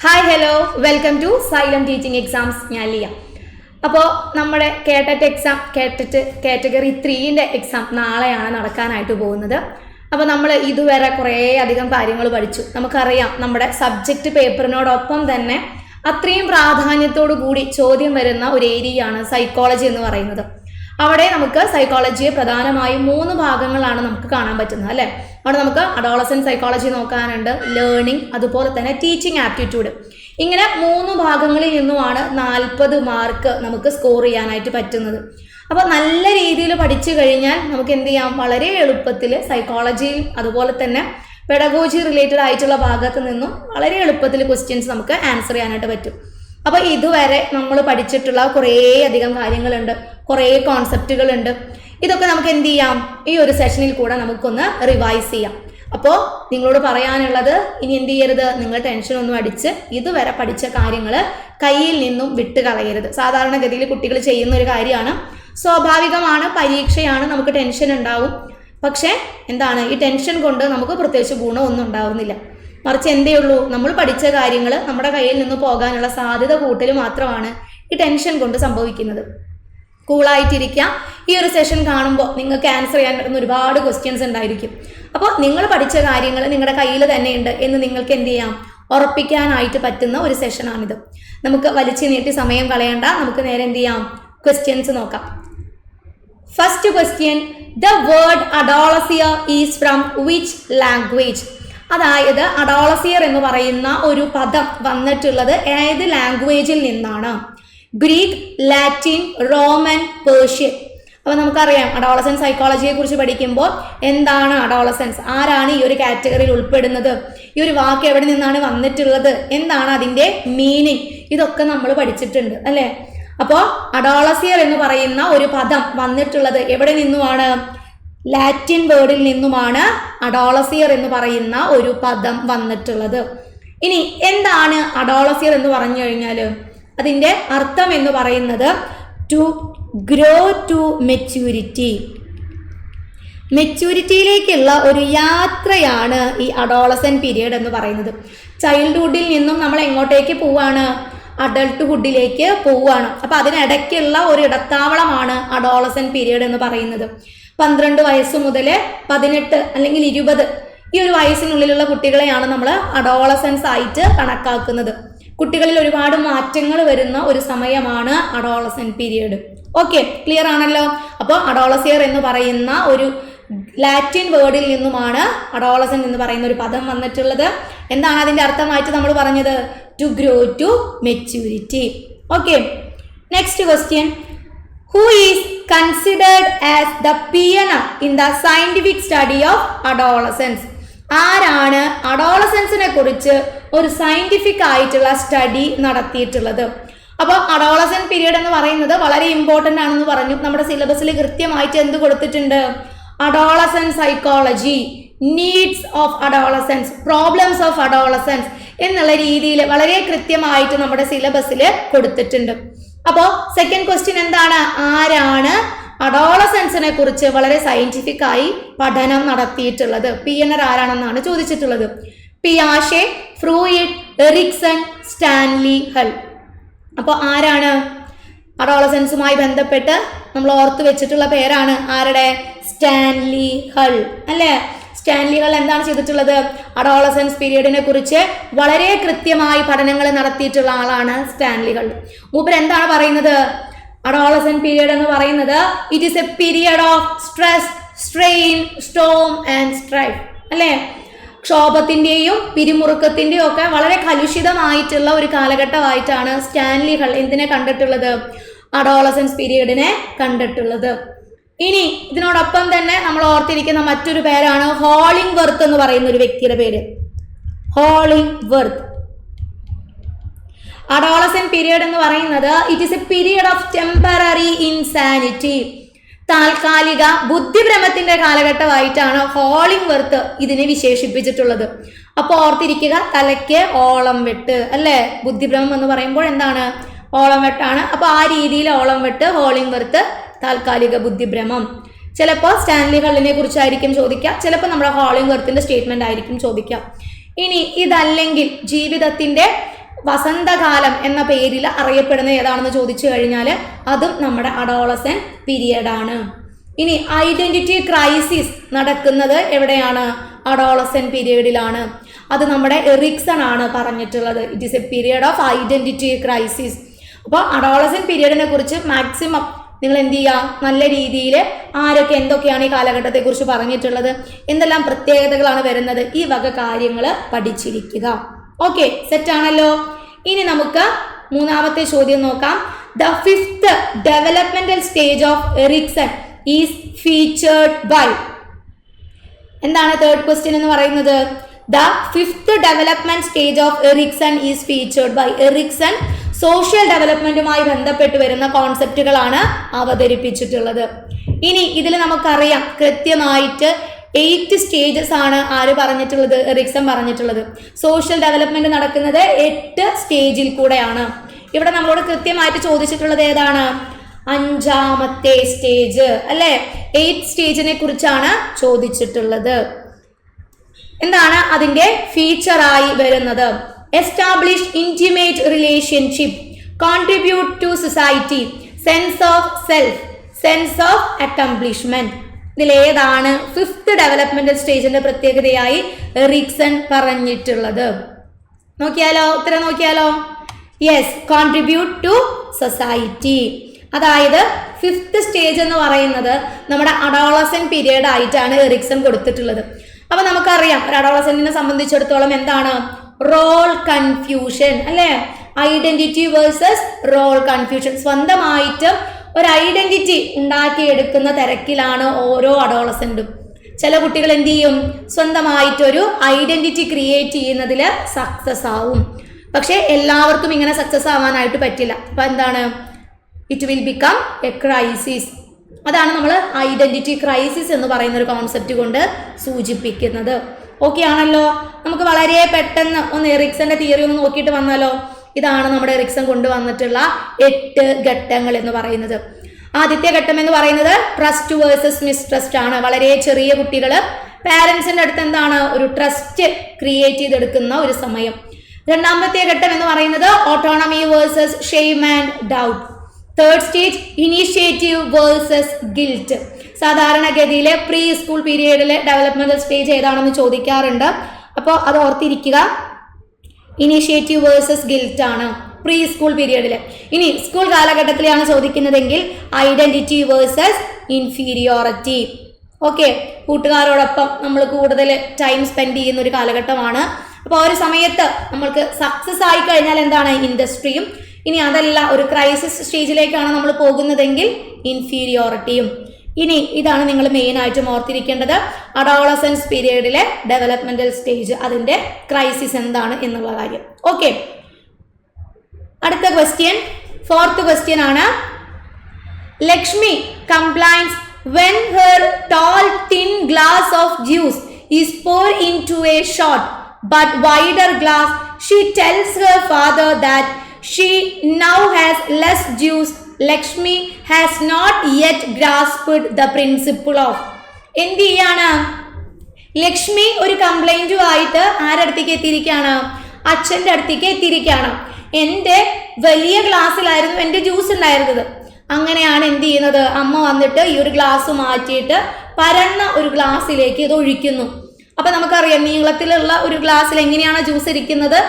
Hi hello welcome to Xylem teaching exams. ഞാൻ ലിയ. അപ്പോൾ നമ്മുടെ കേട്ടറ്റ് എക്സാം കാറ്റഗറി 3ൻ്റെ എക്സാം നാളെയാണ് നടക്കാനായിട്ട് പോകുന്നത്. അപ്പോൾ നമ്മൾ ഇതുവരെ കുറേ അധികം കാര്യങ്ങൾ പഠിച്ചു. നമുക്കറിയാം നമ്മുടെ സബ്ജക്റ്റ് പേപ്പറിനോടൊപ്പം തന്നെ അത്രയും പ്രാധാന്യത്തോടു കൂടി ചോദ്യം വരുന്ന ഒരു ഏരിയയാണ് സൈക്കോളജി എന്ന് പറയുന്നത്. അവിടെ നമുക്ക് സൈക്കോളജിയെ പ്രധാനമായും 3 ഭാഗങ്ങളാണ് നമുക്ക് കാണാൻ പറ്റുന്നത് അല്ലേ. അവിടെ നമുക്ക് അഡോളസെന്റ് സൈക്കോളജി നോക്കാനുണ്ട്, ലേണിംഗ്, അതുപോലെ തന്നെ ടീച്ചിങ് ആപ്റ്റിറ്റ്യൂഡ്. ഇങ്ങനെ 3 ഭാഗങ്ങളിൽ നിന്നുമാണ് 40 മാർക്ക് നമുക്ക് സ്കോർ ചെയ്യാനായിട്ട് പറ്റുന്നത്. അപ്പോൾ നല്ല രീതിയിൽ പഠിച്ചു കഴിഞ്ഞാൽ നമുക്ക് എന്ത് ചെയ്യാം, വളരെ എളുപ്പത്തിൽ സൈക്കോളജിയിൽ അതുപോലെ തന്നെ പെഡഗോജി റിലേറ്റഡ് ആയിട്ടുള്ള ഭാഗത്ത് നിന്നും വളരെ എളുപ്പത്തിൽ ക്വസ്റ്റ്യൻസ് നമുക്ക് ആൻസർ ചെയ്യാനായിട്ട് പറ്റും. അപ്പോൾ ഇതുവരെ നമ്മൾ പഠിച്ചിട്ടുള്ള കുറേ അധികം കാര്യങ്ങളുണ്ട്, കുറേ കോൺസെപ്റ്റുകളുണ്ട്. ഇതൊക്കെ നമുക്ക് എന്ത് ചെയ്യാം, ഈ ഒരു സെഷനിൽ കൂടെ നമുക്കൊന്ന് റിവൈസ് ചെയ്യാം. അപ്പോൾ നിങ്ങളോട് പറയാനുള്ളത്, ഇനി എന്ത് ചെയ്യരുത്, നിങ്ങൾ ടെൻഷനൊന്നും അടിച്ച് ഇതുവരെ പഠിച്ച കാര്യങ്ങൾ കയ്യിൽ നിന്നും വിട്ട് കളയരുത്. സാധാരണഗതിയിൽ കുട്ടികൾ ചെയ്യുന്ന ഒരു കാര്യമാണ്. സ്വാഭാവികമാണ്, പരീക്ഷയാണ്, നമുക്ക് ടെൻഷൻ ഉണ്ടാവും. പക്ഷേ എന്താണ്, ഈ ടെൻഷൻ കൊണ്ട് നമുക്ക് പ്രത്യേകിച്ച് ഗുണമൊന്നും ഉണ്ടാവുന്നില്ല. മറിച്ച് എന്തേ ഉള്ളൂ, നമ്മൾ പഠിച്ച കാര്യങ്ങൾ നമ്മുടെ കയ്യിൽ നിന്ന് പോകാനുള്ള സാധ്യത കൂട്ടൽ മാത്രമാണ് ഈ ടെൻഷൻ കൊണ്ട് സംഭവിക്കുന്നത്. കൂളായിട്ടിരിക്കുക. ഈ ഒരു സെഷൻ കാണുമ്പോൾ നിങ്ങൾക്ക് ആൻസർ ചെയ്യാൻ പറ്റുന്ന ഒരുപാട് ക്വസ്റ്റ്യൻസ് ഉണ്ടായിരിക്കും. അപ്പോൾ നിങ്ങൾ പഠിച്ച കാര്യങ്ങൾ നിങ്ങളുടെ കയ്യിൽ തന്നെയുണ്ട് എന്ന് നിങ്ങൾക്ക് എന്ത് ചെയ്യാം, ഉറപ്പിക്കാനായിട്ട് പറ്റുന്ന ഒരു സെഷനാണിത്. നമുക്ക് വലിച്ചു നീട്ടി സമയം കളയണ്ട, നമുക്ക് നേരെ എന്ത് ചെയ്യാം, ക്വസ്റ്റ്യൻസ് നോക്കാം. First question, the word adolescere is from which language? അതായത് അഡോളസിയർ എന്ന് പറയുന്ന ഒരു പദം വന്നിട്ടുള്ളത് ഏത് ലാംഗ്വേജിൽ നിന്നാണ്? Greek, Latin, Roman, Persian. അപ്പോൾ നമുക്കറിയാം അഡോളസൻസ് സൈക്കോളജിയെ കുറിച്ച് പഠിക്കുമ്പോൾ എന്താണ് അഡോളസൻസ്, ആരാണ് ഈ ഒരു കാറ്റഗറിയിൽ ഉൾപ്പെടുന്നത്, ഈ ഒരു വാക്ക് എവിടെ നിന്നാണ് വന്നിട്ടുള്ളത്, എന്താണ് അതിൻ്റെ മീനിങ്, ഇതൊക്കെ നമ്മൾ പഠിച്ചിട്ടുണ്ട് അല്ലേ. അപ്പോൾ അഡോളസിയർ എന്ന് പറയുന്ന ഒരു പദം വന്നിട്ടുള്ളത് എവിടെ നിന്നുമാണ്? ലാറ്റിൻ വേർഡിൽ നിന്നുമാണ് അഡോളസിയർ എന്ന് പറയുന്ന ഒരു പദം വന്നിട്ടുള്ളത്. ഇനി എന്താണ് അഡോളസിയർ എന്ന് പറഞ്ഞു കഴിഞ്ഞാൽ അതിൻ്റെ അർത്ഥം എന്ന് പറയുന്നത് ടു ഗ്രോ ടു മെച്യൂരിറ്റി. മെച്യൂരിറ്റിയിലേക്കുള്ള ഒരു യാത്രയാണ് ഈ അഡോളസൻ പീരിയഡ് എന്ന് പറയുന്നത്. ചൈൽഡ്ഹുഡിൽ നിന്നും നമ്മൾ എങ്ങോട്ടേക്ക് പോവാണ്? അഡൾട്ട്ഹുഡിലേക്ക് പോവുകയാണ്. അപ്പോൾ അതിനിടയ്ക്കുള്ള ഒരു ഇടത്താവളമാണ് അഡോളസൻ പീരിയഡ് എന്ന് പറയുന്നത്. 12 വയസ്സ് മുതൽ 18 അല്ലെങ്കിൽ 20 ഈ ഒരു വയസ്സിനുള്ളിലുള്ള കുട്ടികളെയാണ് നമ്മൾ അഡോളസൻസ് ആയിട്ട് കണക്കാക്കുന്നത്. കുട്ടികളിൽ ഒരുപാട് മാറ്റങ്ങൾ വരുന്ന ഒരു സമയമാണ് അഡോളസൻ പീരിയഡ്. ഓക്കെ, ക്ലിയർ ആണല്ലോ. അപ്പോൾ അഡോളസിയർ എന്ന് പറയുന്ന ഒരു ലാറ്റിൻ വേർഡിൽ നിന്നുമാണ് അഡോളസൻ എന്ന് പറയുന്ന ഒരു പദം വന്നിട്ടുള്ളത്. എന്താണ് അതിൻ്റെ അർത്ഥമായിട്ട് നമ്മൾ പറഞ്ഞത്? To grow to maturity. Okay, next question, who is considered as the pioneer in the scientific study of adolescence? ആരാണ് അഡോളസൻസിനെ കുറിച്ച് ഒരു സയന്റിഫിക് ആയിട്ടുള്ള സ്റ്റഡി നടത്തിയിട്ടുള്ളത്? അപ്പോൾ അഡോളസൻ പീരീഡ് എന്ന് പറയുന്നത് വളരെ ഇമ്പോർട്ടൻ്റ് ആണെന്ന് പറഞ്ഞു. നമ്മുടെ സിലബസിൽ കൃത്യമായിട്ട് എന്ത് കൊടുത്തിട്ടുണ്ട്? Adolescent psychology, needs of adolescence, problems of adolescence എന്നുള്ള രീതിയിൽ വളരെ കൃത്യമായിട്ട് നമ്മുടെ സിലബസിൽ കൊടുത്തിട്ടുണ്ട്. അപ്പോൾ സെക്കൻഡ് ക്വസ്റ്റ്യൻ എന്താണ്? ആരാണ് അഡോളസൻസിനെ കുറിച്ച് വളരെ സയന്റിഫിക് ആയി പഠനം നടത്തിയിട്ടുള്ളത്? പിയനർ ആരാണെന്നാണ് ചോദിച്ചിട്ടുള്ളത്. പിയാഷെ, ഫ്രൂയിഡ്, എറിക്സൺ, സ്റ്റാൻലി ഹൾ. അപ്പോൾ ആരാണ്? അഡോളസൻസുമായി ബന്ധപ്പെട്ട് നമ്മൾ ഓർത്ത് വെച്ചിട്ടുള്ള പേരാണ് ആരുടെ? സ്റ്റാൻലി ഹൾ അല്ലേ. സ്റ്റാൻലി ഹൾ എന്താണ് ചെയ്തിട്ടുള്ളത്? അഡോളസൻസ് പീരീഡിനെ കുറിച്ച് വളരെ കൃത്യമായി പഠനങ്ങൾ നടത്തിയിട്ടുള്ള ആളാണ് സ്റ്റാൻലി ഹൾ. മൂപ്പർ എന്താണ് പറയുന്നത്? അഡോളസൻ പീരീഡ് എന്ന് പറയുന്നത് it is A period of stress, strain, Storm and strife അല്ലേ. ക്ഷോഭത്തിൻ്റെയും പിരിമുറുക്കത്തിൻ്റെയും ഒക്കെ വളരെ കലുഷിതമായിട്ടുള്ള ഒരു കാലഘട്ടമായിട്ടാണ് സ്റ്റാൻലി ഹൾ എന്തിനെ കണ്ടിട്ടുള്ളത്? അഡോളസൻസ് പീരീഡിനെ കണ്ടിട്ടുള്ളത്. ഇനി ഇതിനോടൊപ്പം തന്നെ നമ്മൾ ഓർത്തിരിക്കുന്ന മറ്റൊരു പേരാണ് ഹോളിംഗ്വർത്ത് എന്ന് പറയുന്ന ഒരു വ്യക്തിയുടെ പേര്. ഹോളിംഗ്വർത്ത്. അഡോളസൻ പീരിയഡ് എന്ന് പറയുന്നത് it is A period of temporary insanity, താൽക്കാലിക ബുദ്ധിഭ്രമത്തിന്റെ കാലഘട്ടമായിട്ടാണ് ഹോളിംഗ്വർത്ത് ഇതിനെ വിശേഷിപ്പിച്ചിട്ടുള്ളത്. അപ്പോൾ ഓർത്തിരിക്കുക, തലയ്ക്ക് ഓളം വെട്ട് അല്ലേ. ബുദ്ധിഭ്രമം എന്ന് പറയുമ്പോൾ എന്താണ്? ഓളം വെട്ടാണ്. അപ്പോൾ ആ രീതിയിൽ ഓളം വെട്ട്, ഹോളിംഗ്വർത്ത്, താൽക്കാലിക ബുദ്ധിഭ്രമം. ചിലപ്പോൾ സ്റ്റാൻലി ഹള്ളിനെ കുറിച്ചായിരിക്കും ചോദിക്കുക, ചിലപ്പോൾ നമ്മുടെ ഹോളിംഗ്വർത്തിന്റെ സ്റ്റേറ്റ്മെന്റ് ആയിരിക്കും ചോദിക്കുക. ഇനി ഇതല്ലെങ്കിൽ ജീവിതത്തിന്റെ വസന്തകാലം എന്ന പേരിൽ അറിയപ്പെടുന്ന ഏതാണെന്ന് ചോദിച്ചു കഴിഞ്ഞാൽ അതും നമ്മുടെ അഡോളസൻ പീരിയഡ് ആണ്. ഇനി ഐഡന്റിറ്റി ക്രൈസിസ് നടക്കുന്നത് എവിടെയാണ്? അഡോളസൻ പീരിയഡിലാണ്. അത് നമ്മുടെ എറിക്സൺ ആണ് പറഞ്ഞിട്ടുള്ളത്. It is A period of identity crisis. അപ്പോൾ അഡോളസൻ പീരിയഡിനെ കുറിച്ച് മാക്സിമം നിങ്ങൾ എന്ത് ചെയ്യുക, നല്ല രീതിയിൽ ആരൊക്കെ എന്തൊക്കെയാണ് ഈ കാലഘട്ടത്തെക്കുറിച്ച് പറഞ്ഞിട്ടുള്ളത്, എന്തെല്ലാം പ്രത്യേകതകളാണ് വരുന്നത്, ഈ വക കാര്യങ്ങൾ പഠിച്ചിരിക്കുക. ഓക്കെ, സെറ്റാണല്ലോ. ഇനി നമുക്ക് മൂന്നാമത്തെ ചോദ്യം നോക്കാം. The fifth developmental stage of Erikson is featured by. എന്താണ് തേർഡ് ക്വസ്റ്റ്യൻ എന്ന് പറയുന്നത്? The fifth development stage of Erikson is featured by. Erikson social ഡെവലപ്മെന്റുമായി ബന്ധപ്പെട്ട് വരുന്ന കോൺസെപ്റ്റുകളാണ് അവതരിപ്പിച്ചിട്ടുള്ളത്. ഇനി ഇതിൽ നമുക്കറിയാം കൃത്യമായിട്ട് 8 സ്റ്റേജസ് ആണ് ആര് പറഞ്ഞിട്ടുള്ളത്? എറിക്സൺ പറഞ്ഞിട്ടുള്ളത്. സോഷ്യൽ ഡെവലപ്മെന്റ് നടക്കുന്നത് 8 സ്റ്റേജിൽ കൂടെയാണ്. ഇവിടെ നമ്മളോട് കൃത്യമായിട്ട് ചോദിച്ചിട്ടുള്ളത് ഏതാണ്? 5ാമത്തെ സ്റ്റേജ് അല്ലെ? 8 സ്റ്റേജിനെ കുറിച്ചാണ് ചോദിച്ചിട്ടുള്ളത്. എന്താണ് അതിന്റെ ഫീച്ചറായി വരുന്നത്? Establish intimate relationship, contribute to society, sense of self, sense of accomplishment. ഇതിലേതാണ് ഫിഫ്ത്ത് ഡെവലപ്മെന്റൽ സ്റ്റേജിന്റെ പ്രത്യേകതയായി എറിക്സൺ പറഞ്ഞിട്ടുള്ളത്? നോക്കിയാലോ, ഉത്തരം നോക്കിയാലോ. Yes, contribute to society. അതായത് ഫിഫ്ത്ത് സ്റ്റേജ് എന്ന് പറയുന്നത് നമ്മുടെ അഡോളസൻ പീരിയഡ് ആയിട്ടാണ് എറിക്സൺ കൊടുത്തിട്ടുള്ളത്. അപ്പൊ നമുക്കറിയാം ഒരു അഡോളസന്റിനെ സംബന്ധിച്ചിടത്തോളം എന്താണ്? റോൾ കൺഫ്യൂഷൻ അല്ലെ? Identity versus role confusion. സ്വന്തമായിട്ട് ഒരു ഐഡന്റിറ്റി ഉണ്ടാക്കിയെടുക്കുന്ന തിരക്കിലാണ് ഓരോ അഡോളസന്റും. ചില കുട്ടികൾ എന്ത് ചെയ്യും? സ്വന്തമായിട്ടൊരു ഐഡന്റിറ്റി ക്രിയേറ്റ് ചെയ്യുന്നതിൽ സക്സസ് ആവും. പക്ഷെ എല്ലാവർക്കും ഇങ്ങനെ സക്സസ് ആവാനായിട്ട് പറ്റില്ല. അപ്പൊ എന്താണ്? It will become A crisis. അതാണ് നമ്മൾ ഐഡന്റിറ്റി ക്രൈസിസ് എന്ന് പറയുന്ന ഒരു കോൺസെപ്റ്റ് കൊണ്ട് സൂചിപ്പിക്കുന്നത്. ഓക്കെ ആണല്ലോ. നമുക്ക് വളരെ പെട്ടെന്ന് ഒന്ന് എറിക്സന്റെ തിയറി ഒന്ന് നോക്കിയിട്ട് വന്നാലോ. ഇതാണ് നമ്മുടെ എറിക്സൺ കൊണ്ടുവന്നിട്ടുള്ള 8 ഘട്ടങ്ങൾ എന്ന് പറയുന്നത്. ആദ്യത്തെ ഘട്ടം എന്ന് പറയുന്നത് ട്രസ്റ്റ് വേഴ്സസ് മിസ്ട്രസ്റ്റ് ആണ്. വളരെ ചെറിയ കുട്ടികൾ പാരന്റ്സിന്റെ അടുത്ത് എന്താണ്? ഒരു ട്രസ്റ്റ് ക്രിയേറ്റ് ചെയ്തെടുക്കുന്ന ഒരു സമയം. രണ്ടാമത്തെ ഘട്ടം എന്ന് പറയുന്നത് autonomy versus shame and doubt. Third stage initiative versus guilt. സാധാരണഗതിയിൽ പ്രീ സ്കൂൾ പീരിയഡിലെ ഡെവലപ്മെന്റൽ സ്റ്റേജ് ഏതാണെന്ന് ചോദിക്കാറുണ്ട്. അപ്പോൾ അത് ഓർത്തിരിക്കുക. ഇനീഷ്യേറ്റീവ് വേഴ്സസ് ഗിൽറ്റ് ആണ് പ്രീ സ്കൂൾ പീരിയഡിൽ. ഇനി സ്കൂൾ കാലഘട്ടത്തിലാണ് ചോദിക്കുന്നതെങ്കിൽ ഐഡന്റിറ്റി വേഴ്സസ് ഇൻഫീരിയോറിറ്റി. ഓക്കെ, കൂട്ടുകാരോടൊപ്പം നമ്മൾ കൂടുതൽ ടൈം സ്പെൻഡ് ചെയ്യുന്ന ഒരു കാലഘട്ടമാണ്. അപ്പോൾ ഒരു സമയത്ത് നമ്മൾക്ക് സക്സസ് ആയി കഴിഞ്ഞാൽ എന്താണ്? ഇൻഡസ്ട്രിയും. ഇനി അതല്ല ഒരു ക്രൈസിസ് സ്റ്റേജിലേക്കാണ് നമ്മൾ പോകുന്നതെങ്കിൽ ഇൻഫീരിയോറിറ്റിയും. ഇനി ഇതാണ് നിങ്ങൾ മെയിൻ ആയിട്ടും ഓർത്തിരിക്കേണ്ടത്. അഡോളസൻസ് പീരിയഡിലെ ഡെവലപ്മെന്റൽ സ്റ്റേജ്, അതിന്റെ ക്രൈസിസ് എന്താണ് എന്നുള്ള കാര്യം. ഓക്കെ, അടുത്ത ക്വസ്റ്റ്യൻ, ഫോർത്ത് ക്വസ്റ്റ്യൻ ആണ്. Lakshmi complains when her tall thin glass of juice is poured into a short but wider glass. She tells her father that she now has less juice. Lakshmi has not yet grasped the principle of. എന്ത് ചെയ്യാണ്? ലക്ഷ്മി ഒരു കംപ്ലൈന്റുമായിട്ട് ആരടുത്തേക്ക് എത്തിയിരിക്കുകയാണ്? അച്ഛൻ്റെ അടുത്തേക്ക് എത്തിയിരിക്കുകയാണ്. എൻ്റെ വലിയ ഗ്ലാസ്സിലായിരുന്നു എൻ്റെ ജ്യൂസ് ഉണ്ടായിരുന്നത്. അങ്ങനെയാണ് എന്ത് ചെയ്യുന്നത്? അമ്മ വന്നിട്ട് ഈ ഒരു ഗ്ലാസ് മാറ്റിയിട്ട് പരന്ന ഒരു ഗ്ലാസ്സിലേക്ക് ഇത് ഒഴിക്കുന്നു. അപ്പൊ നമുക്കറിയാം നീളത്തിലുള്ള ഒരു ഗ്ലാസ്സിൽ എങ്ങനെയാണ് ജ്യൂസ് ഇരിക്കുന്നത്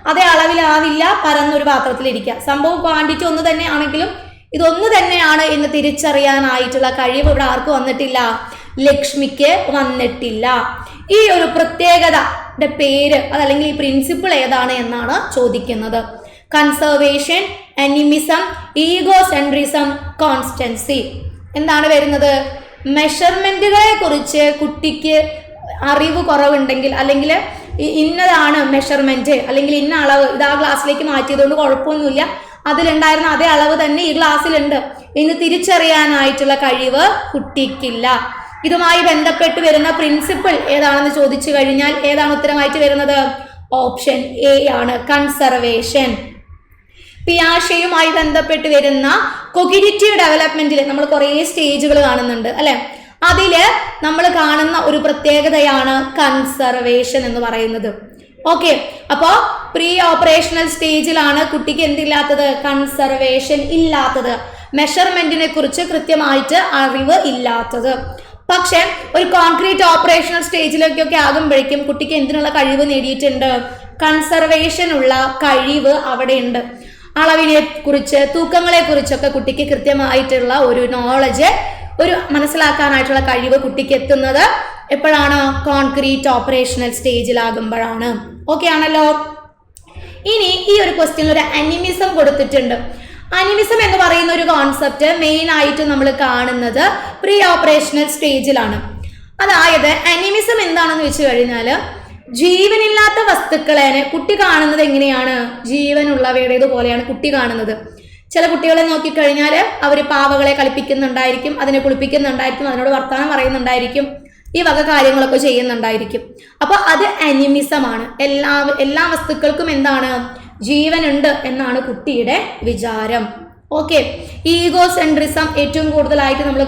അതേ അളവിലാവില്ല പരന്നൊരു പാത്രത്തിലിരിക്കുക. സംഭവം ക്വാണ്ടിറ്റി ഒന്ന് തന്നെ ആണെങ്കിലും ഇതൊന്നു തന്നെയാണ് എന്ന് തിരിച്ചറിയാനായിട്ടുള്ള കഴിവ് ഇവിടെ ആർക്ക് വന്നിട്ടില്ല? ലക്ഷ്മിക്ക് വന്നിട്ടില്ല. ഈ ഒരു പ്രത്യേകതയുടെ പേര് അതല്ലെങ്കിൽ ഈ പ്രിൻസിപ്പിൾ ഏതാണ് എന്നാണ് ചോദിക്കുന്നത്. Conservation, animism, egocentrism, constancy. എന്താണ് വരുന്നത്? മെഷർമെന്റുകളെ കുറിച്ച് കുട്ടിക്ക് അറിവ് കുറവുണ്ടെങ്കിൽ അല്ലെങ്കിൽ ഇന്നതാണ് മെഷർമെന്റ് അല്ലെങ്കിൽ ഇന്ന അളവ് ഇത് ആ ഗ്ലാസ്സിലേക്ക് മാറ്റിയതുകൊണ്ട് കുഴപ്പമൊന്നുമില്ല, അതിലുണ്ടായിരുന്ന അതേ അളവ് തന്നെ ഈ ഗ്ലാസ്സിലുണ്ട് എന്ന് തിരിച്ചറിയാനായിട്ടുള്ള കഴിവ് കുട്ടിക്കില്ല. ഇതുമായി ബന്ധപ്പെട്ട് വരുന്ന പ്രിൻസിപ്പിൾ ഏതാണെന്ന് ചോദിച്ചു കഴിഞ്ഞാൽ ഏതാണ് ഉത്തരമായിട്ട് വരുന്നത്? ഓപ്ഷൻ എ ആണ്, കൺസർവേഷൻ. പിയാഷയുമായി ബന്ധപ്പെട്ട് വരുന്ന കൊഗ്നിറ്റീവ് ഡെവലപ്മെന്റിൽ നമ്മൾ കുറേ സ്റ്റേജുകൾ കാണുന്നുണ്ട് അല്ലെ? അതില് നമ്മൾ കാണുന്ന ഒരു പ്രത്യേകതയാണ് കൺസർവേഷൻ എന്ന് പറയുന്നത്. ഓക്കെ, അപ്പോ പ്രീ ഓപ്പറേഷണൽ സ്റ്റേജിലാണ് കുട്ടിക്ക് എന്തില്ലാത്തത്? കൺസർവേഷൻ ഇല്ലാത്തത്, മെഷർമെന്റിനെ കുറിച്ച് കൃത്യമായിട്ട് അറിവ് ഇല്ലാത്തത്. പക്ഷെ ഒരു കോൺക്രീറ്റ് ഓപ്പറേഷണൽ സ്റ്റേജിലേക്കൊക്കെ ആകുമ്പോഴേക്കും കുട്ടിക്ക് എന്തിനുള്ള കഴിവ് നേടിയിട്ടുണ്ട്? കൺസർവേഷൻ ഉള്ള കഴിവ് അവിടെ ഉണ്ട്. അളവിനെ കുറിച്ച്, തൂക്കങ്ങളെ കുറിച്ചൊക്കെ കുട്ടിക്ക് കൃത്യമായിട്ടുള്ള ഒരു നോളജ്, ഒരു മനസ്സിലാക്കാനായിട്ടുള്ള കഴിവ് കുട്ടിക്ക് എത്തുന്നത് എപ്പോഴാണ്? Concrete operational സ്റ്റേജിലാകുമ്പോഴാണ്. ഓക്കെ ആണല്ലോ. ഇനി ഈ ഒരു ക്വസ്റ്റ്യനിൽ ഒരു അനിമിസം കൊടുത്തിട്ടുണ്ട്. അനിമിസം എന്ന് പറയുന്ന ഒരു കോൺസെപ്റ്റ് മെയിൻ ആയിട്ട് നമ്മൾ കാണുന്നത് പ്രീ ഓപ്പറേഷണൽ സ്റ്റേജിലാണ്. അതായത് അനിമിസം എന്താണെന്ന് വെച്ച് കഴിഞ്ഞാൽ ജീവനില്ലാത്ത വസ്തുക്കളെ കുട്ടി കാണുന്നത് എങ്ങനെയാണ്? ജീവനുള്ളവയുടേതുപോലെയാണ് കുട്ടി കാണുന്നത്. ചില കുട്ടികളെ നോക്കിക്കഴിഞ്ഞാൽ അവർ പാവകളെ കളിപ്പിക്കുന്നുണ്ടായിരിക്കും, അതിനെ കുളിപ്പിക്കുന്നുണ്ടായിരിക്കും, അതിനോട് വർത്തമാനം പറയുന്നുണ്ടായിരിക്കും, ഈ വക കാര്യങ്ങളൊക്കെ ചെയ്യുന്നുണ്ടായിരിക്കും. അപ്പൊ അത് അനിമിസമാണ്. എല്ലാ വസ്തുക്കൾക്കും എന്താണ്? ജീവനുണ്ട് എന്നാണ് കുട്ടിയുടെ വിചാരം. ഓക്കെ, ഈഗോ സെൻട്രിസം ഏറ്റവും കൂടുതലായിട്ട് നമ്മൾ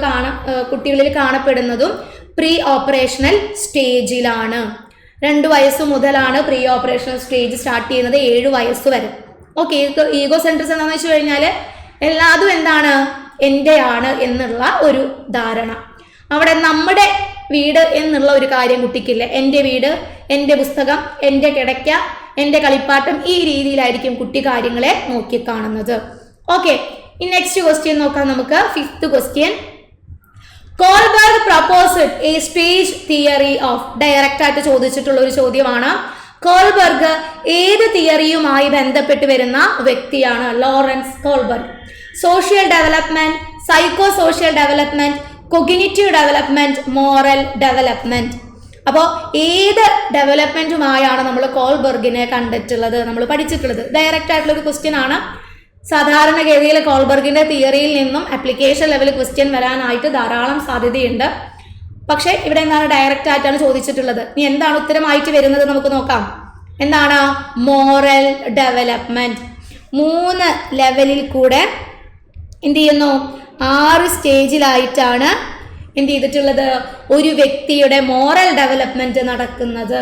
കുട്ടികളിൽ കാണപ്പെടുന്നതും പ്രീ ഓപ്പറേഷണൽ സ്റ്റേജിലാണ്. 2 വയസ്സ് മുതലാണ് പ്രീ ഓപ്പറേഷണൽ സ്റ്റേജ് സ്റ്റാർട്ട് ചെയ്യുന്നത്, 7 വയസ്സ് വരെ. ഓക്കെ, ഈഗോ സെൻട്രിസം എന്താണെന്ന് വെച്ച് കഴിഞ്ഞാൽ എല്ലാതും എന്താണ്? എന്റെയാണ് എന്നുള്ള ഒരു ധാരണ. അവിടെ നമ്മുടെ വീട് എന്നുള്ള ഒരു കാര്യം കുട്ടിക്കില്ല. എൻ്റെ വീട്, എൻ്റെ പുസ്തകം, എൻ്റെ കിടക്ക, എൻ്റെ കളിപ്പാട്ടം, ഈ രീതിയിലായിരിക്കും കുട്ടി കാര്യങ്ങളെ നോക്കിക്കാണുന്നത്. ഓക്കെ, ഈ നെക്സ്റ്റ് ക്വസ്റ്റ്യൻ നോക്കാം നമുക്ക്. 5th question. Kohlberg proposed A stage theory of. Direct ആയിട്ട് ചോദിച്ചിട്ടുള്ള ഒരു ചോദ്യമാണ്. കോൾബർഗ് ഏത് തിയറിയുമായി ബന്ധപ്പെട്ട് വരുന്ന വ്യക്തിയാണ്? Lawrence Kohlberg. Social development, psycho social development, cognitive development, moral development. അപ്പോൾ ഏത് ഡെവലപ്മെന്റുമായാണ് നമ്മൾ കോൾബർഗിനെ കണ്ടിട്ടുള്ളത്, നമ്മൾ പഠിച്ചിട്ടുള്ളത്? ഡയറക്റ്റ് ആയിട്ടുള്ള ഒരു ക്വസ്റ്റ്യൻ ആണ്. സാധാരണഗതിയിൽ കോൾബർഗിന്റെ തിയറിയിൽ നിന്നും ആപ്ലിക്കേഷൻ ലെവൽ ക്വസ്റ്റ്യൻ വരാനായിട്ട് ധാരാളം സാധ്യതയുണ്ട്. പക്ഷെ ഇവിടെ എന്താണ്? ഡയറക്റ്റ് ആയിട്ടാണ് ചോദിച്ചിട്ടുള്ളത്. ഇനി എന്താണ് ഉത്തരമായിട്ട് വരുന്നത് നമുക്ക് നോക്കാം. എന്താണ്? Moral development. 3 ലെവലിൽ കൂടെ എന്ത് ചെയ്യുന്നു? 6 സ്റ്റേജിലായിട്ടാണ് എന്ത് ചെയ്തിട്ടുള്ളത്? ഒരു വ്യക്തിയുടെ മോറൽ ഡെവലപ്മെന്റ് നടക്കുന്നത്.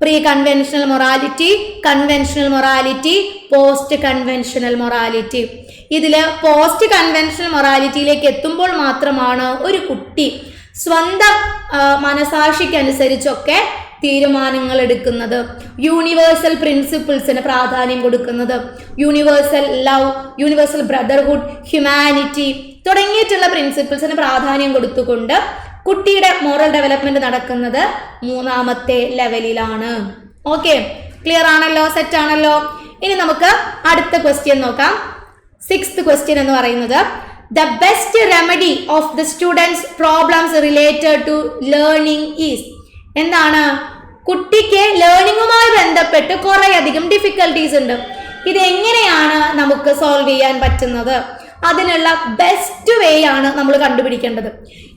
Pre conventional morality, conventional morality, post conventional morality. ഇതില് പോസ്റ്റ് കൺവെൻഷണൽ മൊറാലിറ്റിയിലേക്ക് എത്തുമ്പോൾ മാത്രമാണ് ഒരു കുട്ടി സ്വന്തം മനസാക്ഷിക്കനുസരിച്ചൊക്കെ തീരുമാനങ്ങൾ എടുക്കുന്നത്, യൂണിവേഴ്സൽ പ്രിൻസിപ്പിൾസിന് പ്രാധാന്യം കൊടുക്കുന്നത്, universal love, universal brotherhood, humanity തുടങ്ങിയിട്ടുള്ള പ്രിൻസിപ്പിൾസിന് പ്രാധാന്യം കൊടുത്തുകൊണ്ട് കുട്ടിയുടെ മോറൽ ഡെവലപ്മെന്റ് നടക്കുന്നത് 3ാമത്തെ ലെവലിലാണ്. ഓക്കെ, ക്ലിയർ ആണല്ലോ? സെറ്റ് ആണല്ലോ? ഇനി നമുക്ക് അടുത്ത ക്വസ്റ്റ്യൻ നോക്കാം. 6th ക്വസ്റ്റ്യൻ എന്ന് പറയുന്നത് the best remedy of the students problems related to learning is. എന്താണ്? കുട്ടിക്ക് ലേണിംഗുമായി ബന്ധപ്പെട്ട് കുറേയധികം ഡിഫിക്കൽട്ടീസ് ഉണ്ട്. ഇതെങ്ങനെയാണ് നമുക്ക് സോൾവ് ചെയ്യാൻ പറ്റുന്നത്? അതിനുള്ള ബെസ്റ്റ് വേ ആണ് നമ്മൾ കണ്ടുപിടിക്കേണ്ടത്.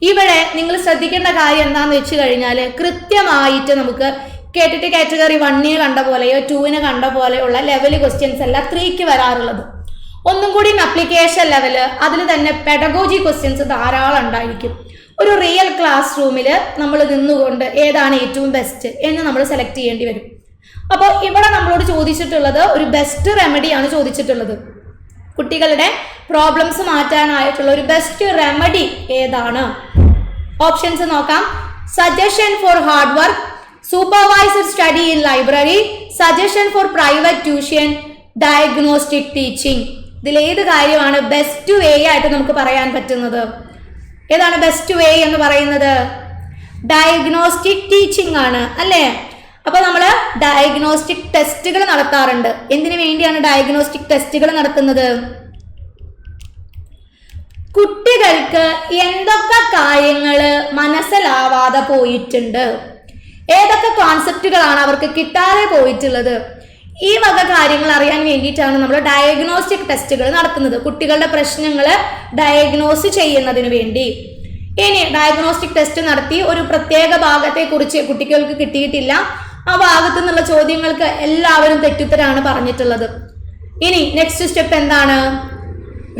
ഇവിടെ നിങ്ങൾ ശ്രദ്ധിക്കേണ്ട കാര്യം എന്താണെന്ന് വെച്ച് കഴിഞ്ഞാൽ കൃത്യമായിട്ട് നമുക്ക് കേട്ടിട്ട് കാറ്റഗറി 1 കണ്ട പോലെയോ 2 കണ്ട പോലെയുള്ള ലെവൽ ക്വസ്റ്റ്യൻസ് അല്ല 3 വരാറുള്ളത്. ഒന്നും കൂടി അപ്ലിക്കേഷൻ ലെവല്, അതിൽ തന്നെ പെഡഗോജി ക്വസ്റ്റ്യൻസ് ധാരാളം ഉണ്ടായിരിക്കും. ഒരു റിയൽ ക്ലാസ് റൂമിൽ നമ്മൾ നിന്നുകൊണ്ട് ഏതാണ് ഏറ്റവും ബെസ്റ്റ് എന്ന് നമ്മൾ സെലക്ട് ചെയ്യേണ്ടി വരും. അപ്പോൾ ഇവിടെ നമ്മളോട് ചോദിച്ചിട്ടുള്ളത് ഒരു ബെസ്റ്റ് റെമഡിയാണ് ചോദിച്ചിട്ടുള്ളത്. കുട്ടികളുടെ പ്രോബ്ലംസ് മാറ്റാനായിട്ടുള്ള ഒരു ബെസ്റ്റ് റെമഡി ഏതാണ്? ഓപ്ഷൻസ് നോക്കാം. Suggestion for hard work, supervised study in library, suggestion for private tuition, diagnostic teaching. ഇതിലേത് കാര്യമാണ് ബെസ്റ്റ് വേ ആയിട്ട് നമുക്ക് പറയാൻ പറ്റുന്നത്? ഏതാണ് ബെസ്റ്റ് വേ എന്ന് പറയുന്നത്? ഡയഗ്നോസ്റ്റിക് ടീച്ചിങ് ആണ് അല്ലേ? അപ്പൊ നമ്മൾ ഡയഗ്നോസ്റ്റിക് ടെസ്റ്റുകൾ നടത്താറുണ്ട്. എന്തിനു വേണ്ടിയാണ് ഡയഗ്നോസ്റ്റിക് ടെസ്റ്റുകൾ നടത്തുന്നത്? കുട്ടികൾക്ക് എന്തൊക്കെ കാര്യങ്ങൾ മനസ്സിലാവാതെ പോയിട്ടുണ്ട്, ഏതൊക്കെ കോൺസെപ്റ്റുകളാണ് അവർക്ക് കിട്ടാതെ പോയിട്ടുള്ളത്, ഈ വക കാര്യങ്ങൾ അറിയാൻ വേണ്ടിയിട്ടാണ് നമ്മൾ ഡയഗ്നോസ്റ്റിക് ടെസ്റ്റുകൾ നടത്തുന്നത്, കുട്ടികളുടെ പ്രശ്നങ്ങൾ ഡയഗ്നോസ് ചെയ്യുന്നതിന് വേണ്ടി. ഇനി ഡയഗ്നോസ്റ്റിക് ടെസ്റ്റ് നടത്തി ഒരു പ്രത്യേക ഭാഗത്തെ കുറിച്ച് കുട്ടികൾക്ക് കിട്ടിയിട്ടില്ല, ആ ഭാഗത്തു നിന്നുള്ള ചോദ്യങ്ങൾക്ക് എല്ലാവരും തെറ്റുത്തരാണ് പറഞ്ഞിട്ടുള്ളത്. ഇനി നെക്സ്റ്റ് സ്റ്റെപ്പ് എന്താണ്?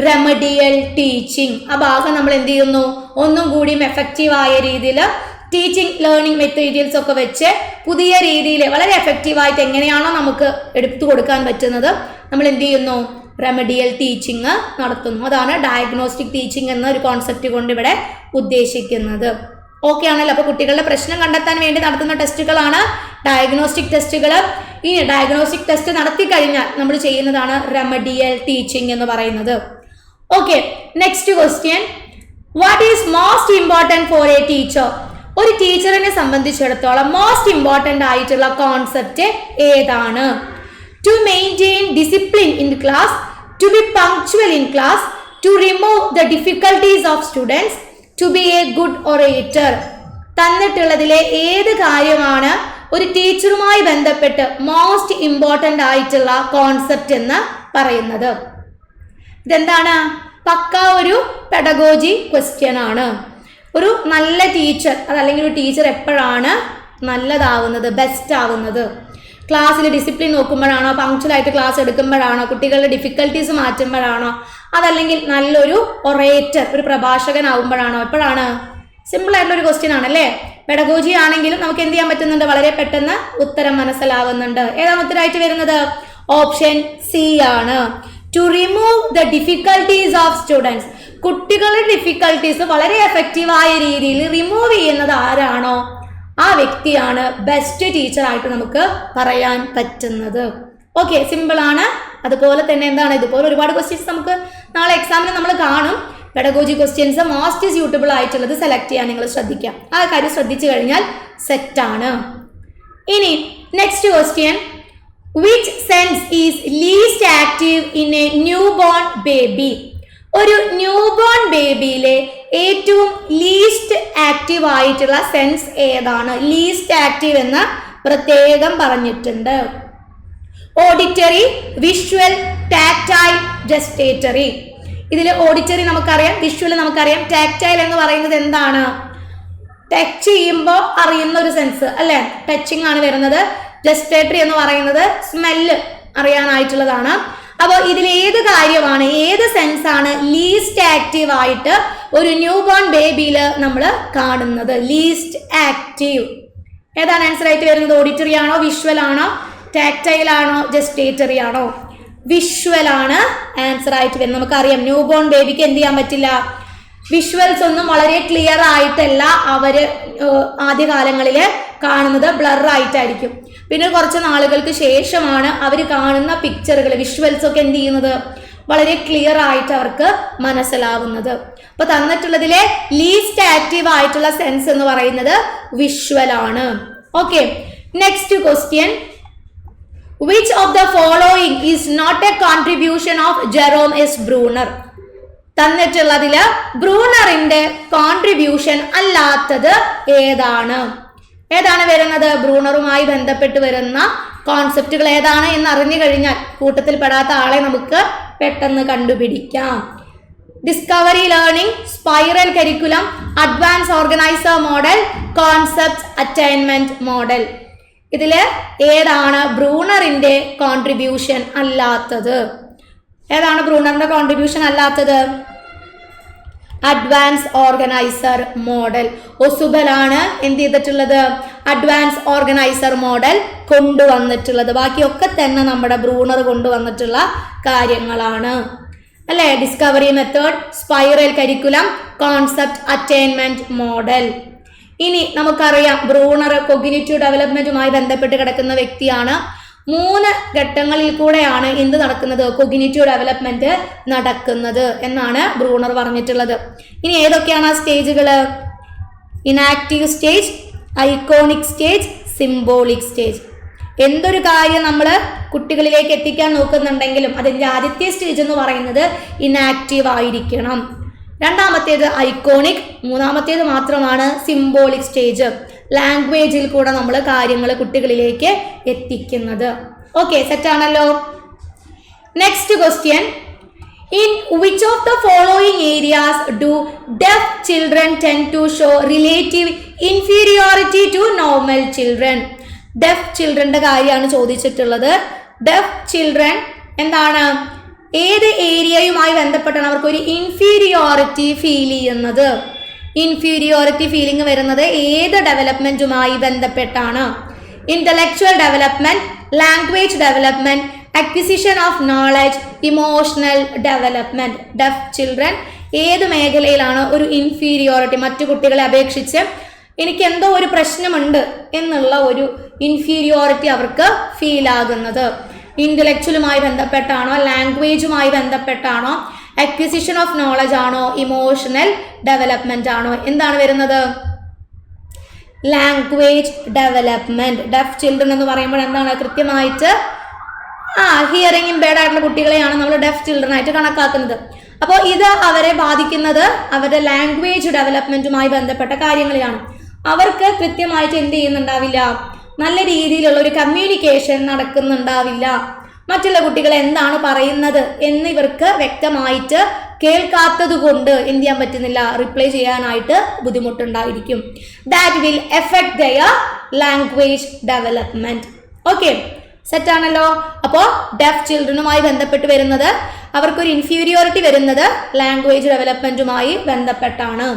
Remedial teaching. ആ ഭാഗം നമ്മൾ എന്ത് ചെയ്യുന്നു? ഒന്നും കൂടി എഫക്റ്റീവായ രീതിയിൽ ടീച്ചിങ് ലേണിംഗ് മെറ്റീരിയൽസ് ഒക്കെ വെച്ച് പുതിയ രീതിയിൽ വളരെ എഫക്റ്റീവായിട്ട് എങ്ങനെയാണോ നമുക്ക് എടുത്തു കൊടുക്കാൻ പറ്റുന്നത് നമ്മൾ എന്ത് ചെയ്യുന്നു, റെമഡിയൽ ടീച്ചിങ് നടത്തുന്നു. അതാണ് ഡയഗ്നോസ്റ്റിക് ടീച്ചിങ് എന്ന ഒരു കോൺസെപ്റ്റ് കൊണ്ട് ഇവിടെ ഉദ്ദേശിക്കുന്നത്. ഓക്കെ ആണല്ലോ. അപ്പോൾ കുട്ടികളുടെ പ്രശ്നം കണ്ടെത്താൻ വേണ്ടി നടത്തുന്ന ടെസ്റ്റുകളാണ് ഡയഗ്നോസ്റ്റിക് ടെസ്റ്റുകൾ. ഈ ഡയഗ്നോസ്റ്റിക് ടെസ്റ്റ് നടത്തി കഴിഞ്ഞാൽ നമ്മൾ ചെയ്യുന്നതാണ് റെമഡിയൽ ടീച്ചിങ് എന്ന് പറയുന്നത്. Okay, next question, what is most important for a teacher? ഒരു ടീച്ചറിനെ സംബന്ധിച്ചിടത്തോളം മോസ്റ്റ് ഇമ്പോർട്ടൻ്റ് ആയിട്ടുള്ള കോൺസെപ്റ്റ് ഏതാണ്? To maintain discipline in class, to be punctual in class, to remove the difficulties of students, to be a good orator. തന്നിട്ടുള്ളതിലെ ഏത് കാര്യമാണ് ഒരു ടീച്ചറുമായി ബന്ധപ്പെട്ട് മോസ്റ്റ് ഇമ്പോർട്ടൻ്റ് ആയിട്ടുള്ള കോൺസെപ്റ്റ് എന്ന് പറയുന്നത്? ഇതെന്താണ്? പക്ക ഒരു പെഡഗോജി ക്വസ്റ്റ്യൻ ആണ്. ഒരു നല്ല ടീച്ചർ അതല്ലെങ്കിൽ ഒരു ടീച്ചർ എപ്പോഴാണ് നല്ലതാവുന്നത്, ബെസ്റ്റ് ആവുന്നത്? ക്ലാസ്സിൽ ഡിസിപ്ലിൻ നോക്കുമ്പോഴാണോ, പങ്ക്ച്വലായിട്ട് ക്ലാസ് എടുക്കുമ്പോഴാണോ, കുട്ടികളുടെ ഡിഫിക്കൽട്ടീസ് മാറ്റുമ്പോഴാണോ, അതല്ലെങ്കിൽ നല്ലൊരു ഒറേറ്റർ ഒരു പ്രഭാഷകനാവുമ്പോഴാണോ, എപ്പോഴാണ്? സിമ്പിൾ ആയിട്ടുള്ള ഒരു ക്വസ്റ്റ്യൻ ആണല്ലേ. പെഡഗോജി ആണെങ്കിലും നമുക്ക് എന്ത് ചെയ്യാൻ പറ്റുന്നുണ്ട്, വളരെ പെട്ടെന്ന് ഉത്തരം മനസ്സിലാവുന്നുണ്ട്. ഏതാണ് ഉത്തരമായിട്ട് വരുന്നത്? ഓപ്ഷൻ സി ആണ്. To remove the difficulties of students. കുട്ടികളുടെ ഡിഫിക്കൽട്ടീസ് വളരെ എഫക്റ്റീവായ രീതിയിൽ റിമൂവ് ചെയ്യുന്നത് ആരാണോ ആ വ്യക്തിയാണ് ബെസ്റ്റ് ടീച്ചർ ആയിട്ട് നമുക്ക് പറയാൻ പറ്റുന്നത്. ഓക്കെ, സിമ്പിൾ ആണ്. അതുപോലെ തന്നെ എന്താണ്, ഇതുപോലെ ഒരുപാട് ക്വസ്റ്റ്യൻസ് നമുക്ക് നാളെ എക്സാമിന് നമ്മൾ കാണും. പെഡഗോജി ക്വസ്റ്റ്യൻസ് മോസ്റ്റ് സ്യൂട്ടബിൾ ആയിട്ടുള്ളത് സെലക്ട് ചെയ്യാൻ നിങ്ങൾ ശ്രദ്ധിക്കാം. ആ കാര്യം ശ്രദ്ധിച്ചു കഴിഞ്ഞാൽ സെറ്റാണ്. ഇനി next question, which sense is least active in A new born baby? ഒരു ന്യൂ ബോൺ ബേബിയിലെ ഏറ്റവും ലീസ്റ്റ് ആക്റ്റീവ് ആയിട്ടുള്ള സെൻസ് ഏതാണ്? ലീസ്റ്റ് ആക്റ്റീവ് എന്ന് പ്രത്യേകം പറഞ്ഞിട്ടുണ്ട്. Auditory, visual, tactile, ജസ്റ്റേറ്ററി. ഇതിൽ ഓഡിറ്ററി നമുക്കറിയാം, വിഷ്വൽ നമുക്കറിയാം. ടാക്ടൈൽ എന്ന് പറയുന്നത് എന്താണ്? ടച്ച് ചെയ്യുമ്പോൾ അറിയുന്ന ഒരു സെൻസ് അല്ലേ, ടച്ചിങ് ആണ് വരുന്നത്. ജസ്റ്റേറ്ററി എന്ന് പറയുന്നത് സ്മെല്ല് അറിയാനായിട്ടുള്ളതാണ്. അപ്പോൾ ഇതിൽ ഏത് കാര്യമാണ്, ഏത് സെൻസ് ആണ് ലീസ്റ്റ് ആക്റ്റീവ് ആയിട്ട് ഒരു ന്യൂ ബോൺ ബേബിയിൽ നമ്മൾ കാണുന്നത്? ലീസ്റ്റ് ആക്റ്റീവ് ഏതാണ് ആൻസർ ആയിട്ട് വരുന്നത്? ഓഡിറ്ററി ആണോ, വിഷ്വൽ ആണോ, ടാക്ടൈൽ ആണോ, ജസ്റ്റേറ്ററി ആണോ? വിഷ്വൽ ആണ് ആൻസർ ആയിട്ട് വരുന്നത്. നമുക്കറിയാം ന്യൂ ബോൺ ബേബിക്ക് എന്ത് ചെയ്യാൻ പറ്റില്ല, വിഷ്വൽസ് ഒന്നും വളരെ ക്ലിയർ ആയിട്ടല്ല അവര് ആദ്യകാലങ്ങളിൽ കാണുന്നത്, ബ്ലർ ആയിട്ടായിരിക്കും. പിന്നെ കുറച്ച് നാളുകൾക്ക് ശേഷമാണ് അവർ കാണുന്ന പിക്ചറുകൾ, വിഷ്വൽസ് ഒക്കെ എന്ത് ചെയ്യുന്നത്, വളരെ ക്ലിയർ ആയിട്ട് അവർക്ക് മനസ്സിലാവുന്നത്. അപ്പൊ തന്നിട്ടുള്ളതിലെ ലീസ്റ്റ് ആക്റ്റീവ് ആയിട്ടുള്ള സെൻസ് എന്ന് പറയുന്നത് വിഷ്വൽ ആണ്. Okay, next question, which of the following is not a contribution of Jerome S Bruner? തന്നിട്ടുള്ളതില് ബ്രൂണറിന്റെ കോൺട്രിബ്യൂഷൻ അല്ലാത്തത് ഏതാണ്? ഏതാണ് വരുന്നത്? ബ്രൂണറുമായി ബന്ധപ്പെട്ട് വരുന്ന കോൺസെപ്റ്റുകൾ ഏതാണ് എന്ന് അറിഞ്ഞു കഴിഞ്ഞാൽ കൂട്ടത്തിൽ പെടാത്ത ആളെ നമുക്ക് പെട്ടെന്ന് കണ്ടുപിടിക്കാം. Discovery learning, spiral curriculum, advance organizer model, concept attainment model. ഇതില് ഏതാണ് ബ്രൂണറിന്റെ കോൺട്രിബ്യൂഷൻ അല്ലാത്തത്? ഏതാണ് ബ്രൂണറിന്റെ കോൺട്രിബ്യൂഷൻ അല്ലാത്തത്? Advance organizer model. ഒസുബലാണ് എന്ത് ചെയ്തിട്ടുള്ളത്, അഡ്വാൻസ് ഓർഗനൈസർ മോഡൽ കൊണ്ടുവന്നിട്ടുള്ളത്. ബാക്കിയൊക്കെ തന്നെ നമ്മുടെ ബ്രൂണർ കൊണ്ടുവന്നിട്ടുള്ള കാര്യങ്ങളാണ് അല്ലേ. Discovery method, spiral curriculum, concept attainment model. ഇനി നമുക്കറിയാം ബ്രൂണർ കൊഗ്നിറ്റീവ് ഡെവലപ്മെന്റുമായി ബന്ധപ്പെട്ട് കിടക്കുന്ന വ്യക്തിയാണ്. 3 ഘട്ടങ്ങളിൽ കൂടെയാണ് എന്ത് നടക്കുന്നത്, കൊഗ്നിറ്റീവ് ഡെവലപ്മെന്റ് നടക്കുന്നത് എന്നാണ് ബ്രൂണർ പറഞ്ഞിട്ടുള്ളത്. ഇനി ഏതൊക്കെയാണ് ആ സ്റ്റേജുകൾ? Enactive stage, iconic stage, symbolic stage. എന്തൊരു കാര്യം നമ്മൾ കുട്ടികളിലേക്ക് എത്തിക്കാൻ നോക്കുന്നുണ്ടെങ്കിലും അതിൻ്റെ ആദ്യത്തെ സ്റ്റേജ് എന്ന് പറയുന്നത് ഇനാക്റ്റീവ് ആയിരിക്കണം. രണ്ടാമത്തേത് ഐക്കോണിക്, മൂന്നാമത്തേത് മാത്രമാണ് സിംബോളിക് സ്റ്റേജ്. ലാംഗ്വേജിൽ കൂടെ നമ്മൾ കാര്യങ്ങൾ കുട്ടികളിലേക്ക് എത്തിക്കുന്നത്. ഓക്കെ, സെറ്റാണല്ലോ. Next question, in which of the following areas do deaf children tend to show relative inferiority to normal children? Deaf ചിൽഡ്രന്റെ കാര്യമാണ് ചോദിച്ചിട്ടുള്ളത്. ഡെഫ് ചിൽഡ്രൻ എന്താണ്, ഏത് ഏരിയയുമായി ബന്ധപ്പെട്ടാണ് അവർക്ക് ഒരു ഇൻഫീരിയോറിറ്റി ഫീൽ ചെയ്യുന്നത്? ഇൻഫീരിയോറിറ്റി ഫീലിംഗ് വരുന്നത് ഏത് ഡെവലപ്മെന്റുമായി ബന്ധപ്പെട്ടാണ്? Intellectual development, language development, acquisition of knowledge, emotional development. Deaf children ഏത് മേഖലയിലാണ് ഒരു ഇൻഫീരിയോറിറ്റി, മറ്റു കുട്ടികളെ അപേക്ഷിച്ച് എനിക്ക് എന്തോ ഒരു പ്രശ്നമുണ്ട് എന്നുള്ള ഒരു ഇൻഫീരിയോറിറ്റി അവർക്ക് ഫീൽ ആകുന്നത്? ഇന്റലക്ച്വലുമായി ബന്ധപ്പെട്ടാണോ, ലാംഗ്വേജുമായി ബന്ധപ്പെട്ടാണോ, അക്വിസിഷൻ ഓഫ് നോളജ് ആണോ, ഇമോഷണൽ ഡെവലപ്മെന്റ് ആണോ? എന്താണ് വരുന്നത്? Language development. ഡെഫ് ചിൽഡ്രൻ എന്ന് പറയുമ്പോൾ എന്താണ് കൃത്യമായിട്ട് ഹിയറിംഗ് ഇമ്പയർഡ് ആയിട്ടുള്ള കുട്ടികളെയാണ് നമ്മൾ ഡെഫ് ചിൽഡ്രൻ ആയിട്ട് കണക്കാക്കുന്നത്. അപ്പോൾ ഇത് അവരെ ബാധിക്കുന്നത് അവരുടെ ലാംഗ്വേജ് ഡെവലപ്മെന്റുമായി ബന്ധപ്പെട്ട കാര്യങ്ങളിലാണ്. അവർക്ക് കൃത്യമായിട്ട് എന്ത് ചെയ്യുന്നുണ്ടാവില്ല, നല്ല രീതിയിലുള്ള ഒരു കമ്മ്യൂണിക്കേഷൻ നടക്കുന്നുണ്ടാവില്ല. മറ്റുള്ള കുട്ടികൾ എന്താണ് പറയുന്നത് എന്ന് ഇവർക്ക് വ്യക്തമായിട്ട് കേൾക്കാത്തത് കൊണ്ട് എന്ത് ചെയ്യാൻ പറ്റുന്നില്ല, റിപ്ലൈ ചെയ്യാനായിട്ട് ബുദ്ധിമുട്ടുണ്ടായിരിക്കും. That will effect their language development. Okay, set ആണല്ലോ. അപ്പോൾ ഡെഫ് ചിൽഡ്രനുമായി ബന്ധപ്പെട്ട് വരുന്നത്, അവർക്കൊരു ഇൻഫീരിയോറിറ്റി വരുന്നത് ലാംഗ്വേജ് ഡെവലപ്മെന്റുമായി ബന്ധപ്പെട്ടാണ്.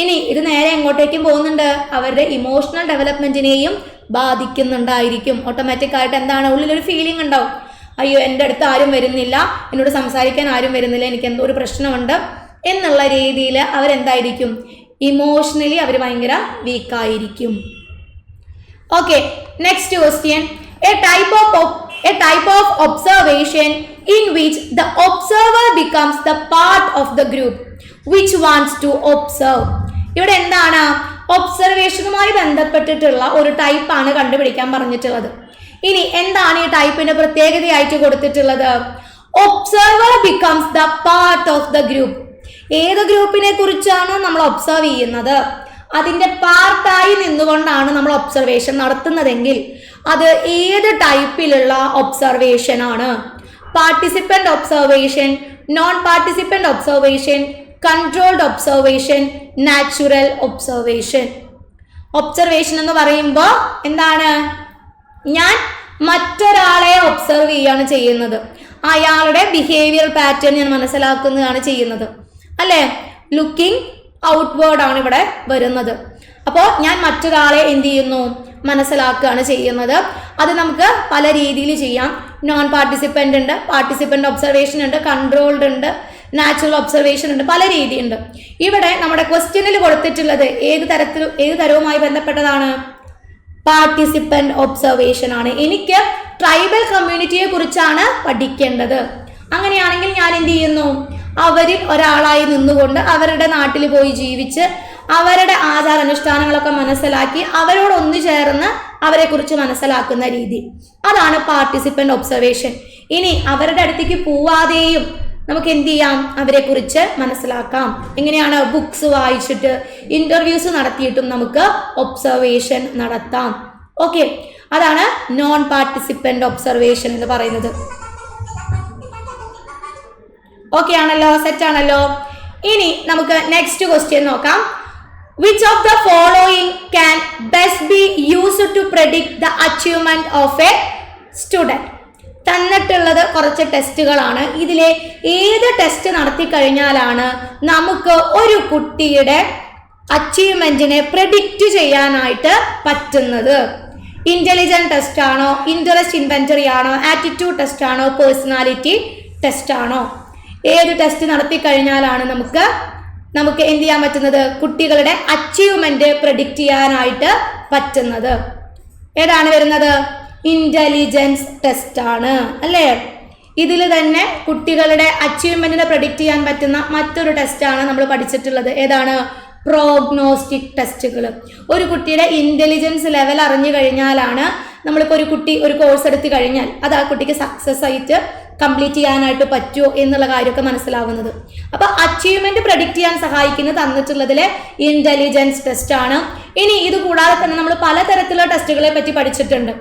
ഇനി ഇത് നേരെ എങ്ങോട്ടേക്കും പോകുന്നുണ്ട്, അവരുടെ ഇമോഷണൽ ഡെവലപ്മെന്റിനെയും ബാധിക്കുന്നുണ്ടായിരിക്കും. ഓട്ടോമാറ്റിക് ആയിട്ട് എന്താണ്, ഉള്ളിലൊരു ഫീലിംഗ് ഉണ്ടാവും, അയ്യോ എൻ്റെ അടുത്ത് ആരും വരുന്നില്ല, എന്നോട് സംസാരിക്കാൻ ആരും വരുന്നില്ല, എനിക്ക് എന്തോ ഒരു പ്രശ്നമുണ്ട് എന്നുള്ള രീതിയിൽ അവരെന്തായിരിക്കും, ഇമോഷണലി അവർ ഭയങ്കര വീക്കായിരിക്കും. Okay, next question. A type of observation in which the observer becomes the part of the group which wants to observe. ഇവിടെ എന്താണ്, ഒബ്സർവേഷനുമായി ബന്ധപ്പെട്ടിട്ടുള്ള ഒരു ടൈപ്പാണ് കണ്ടുപിടിക്കാൻ പറഞ്ഞിട്ടുള്ളത്. ഇനി എന്താണ് ഈ ടൈപ്പിന്റെ പ്രത്യേകതയായിട്ട് കൊടുത്തിട്ടുള്ളത്? Observer becomes the part of the group. ഏത് ഗ്രൂപ്പിനെ കുറിച്ചാണോ നമ്മൾ ഒബ്സർവ് ചെയ്യുന്നത് അതിന്റെ പാർട്ടായി നിന്നുകൊണ്ടാണ് നമ്മൾ ഒബ്സർവേഷൻ നടത്തുന്നതെങ്കിൽ അത് ഏത് ടൈപ്പിലുള്ള ഒബ്സർവേഷൻ ആണ്? Participant observation, non participant observation, controlled observation, natural observation. Observation എന്ന് പറയുമ്പോൾ എന്താണ്, ഞാൻ മറ്റൊരാളെ ഒബ്സർവ് ചെയ്യാണ് ചെയ്യുന്നത്, അയാളുടെ ബിഹേവിയർ പാറ്റേൺ ഞാൻ മനസ്സിലാക്കുന്നതാണ് ചെയ്യുന്നത്, അല്ലേ? ലുക്കിംഗ് ഔട്ട്വേർഡ് ആണ് ഇവിടെ വരുന്നത്. അപ്പോൾ ഞാൻ മറ്റൊരാളെ എന്ത് ചെയ്യുന്നു, മനസ്സിലാക്കുകയാണ് ചെയ്യുന്നത്. അത് നമുക്ക് പല രീതിയിൽ ചെയ്യാം. നോൺ പാർട്ടിസിപ്പൻ്റ് ഉണ്ട്, പാർട്ടിസിപ്പൻ്റ് ഒബ്സർവേഷൻ ഉണ്ട്, കൺട്രോൾഡ് ഉണ്ട്, നാച്ചുറൽ ഒബ്സർവേഷൻ ഉണ്ട്, പല രീതിയുണ്ട്. ഇവിടെ നമ്മുടെ ക്വസ്റ്റ്യനിൽ കൊടുത്തിട്ടുള്ളത് ഏത് തരവുമായി ബന്ധപ്പെട്ടതാണ്? പാർട്ടിസിപ്പൻ്റ് ഒബ്സർവേഷൻ ആണ്. എനിക്ക് ട്രൈബൽ കമ്മ്യൂണിറ്റിയെ കുറിച്ചാണ് പഠിക്കേണ്ടത്. അങ്ങനെയാണെങ്കിൽ ഞാൻ എന്ത് ചെയ്യുന്നു, അവരിൽ ഒരാളായി നിന്നുകൊണ്ട് അവരുടെ നാട്ടിൽ പോയി ജീവിച്ച് അവരുടെ ആചാരാനുഷ്ഠാനങ്ങളൊക്കെ മനസ്സിലാക്കി അവരോട് ഒന്നു ചേർന്ന് അവരെ കുറിച്ച് മനസ്സിലാക്കുന്ന രീതി, അതാണ് പാർട്ടിസിപ്പന്റ് ഒബ്സർവേഷൻ. ഇനി അവരുടെ അടുത്തേക്ക് പോവാതെയും നമുക്ക് എന്ത് ചെയ്യാം, അവരെ കുറിച്ച് മനസ്സിലാക്കാം. എങ്ങനെയാണ്? ബുക്സ് വായിച്ചിട്ട്, ഇന്റർവ്യൂസ് നടത്തിയിട്ടും നമുക്ക് ഒബ്സർവേഷൻ നടത്താം. ഓക്കെ, അതാണ് നോൺ പാർട്ടിസിപ്പന്റ് ഒബ്സർവേഷൻ എന്ന് പറയുന്നത്. ഓക്കെ ആണല്ലോ, സെറ്റ് ആണല്ലോ. ഇനി നമുക്ക് നെക്സ്റ്റ് ക്വസ്റ്റ്യൻ നോക്കാം. Which of the following can best be used to predict the achievement of a student? തന്നിട്ടുള്ളത് കുറച്ച് ടെസ്റ്റുകളാണ്. ഇതിലെ ഏത് ടെസ്റ്റ് നടത്തി കഴിഞ്ഞാലാണ് നമുക്ക് ഒരു കുട്ടിയുടെ അച്ചീവ്മെന്റിനെ പ്രെഡിക്റ്റ് ചെയ്യാനായിട്ട് പറ്റുന്നത്? ഇന്റലിജന്റ് ടെസ്റ്റ് ആണോ, ഇൻട്രസ്റ്റ് ഇൻവെന്ററി ആണോ, ആറ്റിറ്റ്യൂഡ് ടെസ്റ്റ് ആണോ, പേഴ്സണാലിറ്റി ടെസ്റ്റ് ആണോ? ഏത് ടെസ്റ്റ് നടത്തി കഴിഞ്ഞാലാണ് നമുക്ക് എന്ത് ചെയ്യാൻ പറ്റുന്നത്, കുട്ടികളുടെ അച്ചീവ്മെന്റ് പ്രെഡിക്റ്റ് ചെയ്യാനായിട്ട് പറ്റുന്നത്? ഏതാണ് വരുന്നത്? ഇന്റലിജൻസ് ടെസ്റ്റ് ആണ്, അല്ലേ? ഇതിൽ തന്നെ കുട്ടികളുടെ അച്ചീവ്മെന്റിനെ പ്രെഡിക്റ്റ് ചെയ്യാൻ പറ്റുന്ന മറ്റൊരു ടെസ്റ്റാണ് നമ്മൾ പഠിച്ചിട്ടുള്ളത്. ഏതാണ്? പ്രോഗ്നോസ്റ്റിക് ടെസ്റ്റുകൾ. ഒരു കുട്ടിയുടെ ഇന്റലിജൻസ് ലെവൽ അറിഞ്ഞു കഴിഞ്ഞാലാണ് നമ്മളിപ്പോൾ ഒരു കുട്ടി ഒരു കോഴ്സ് എടുത്തു കഴിഞ്ഞാൽ അത് ആ കുട്ടിക്ക് സക്സസ് ആയിട്ട് കംപ്ലീറ്റ് ചെയ്യാനായിട്ട് പറ്റുമോ എന്നുള്ള കാര്യമൊക്കെ മനസ്സിലാവുന്നത്. അപ്പൊ അച്ചീവ്മെന്റ് പ്രെഡിക്റ്റ് ചെയ്യാൻ സഹായിക്കുന്നത് തന്നിട്ടുള്ളതിലെ ഇന്റലിജൻസ് ടെസ്റ്റ് ആണ്. ഇനി ഇത് കൂടാതെ തന്നെ നമ്മൾ പലതരത്തിലുള്ള ടെസ്റ്റുകളെ പറ്റി പഠിച്ചിട്ടുണ്ട്.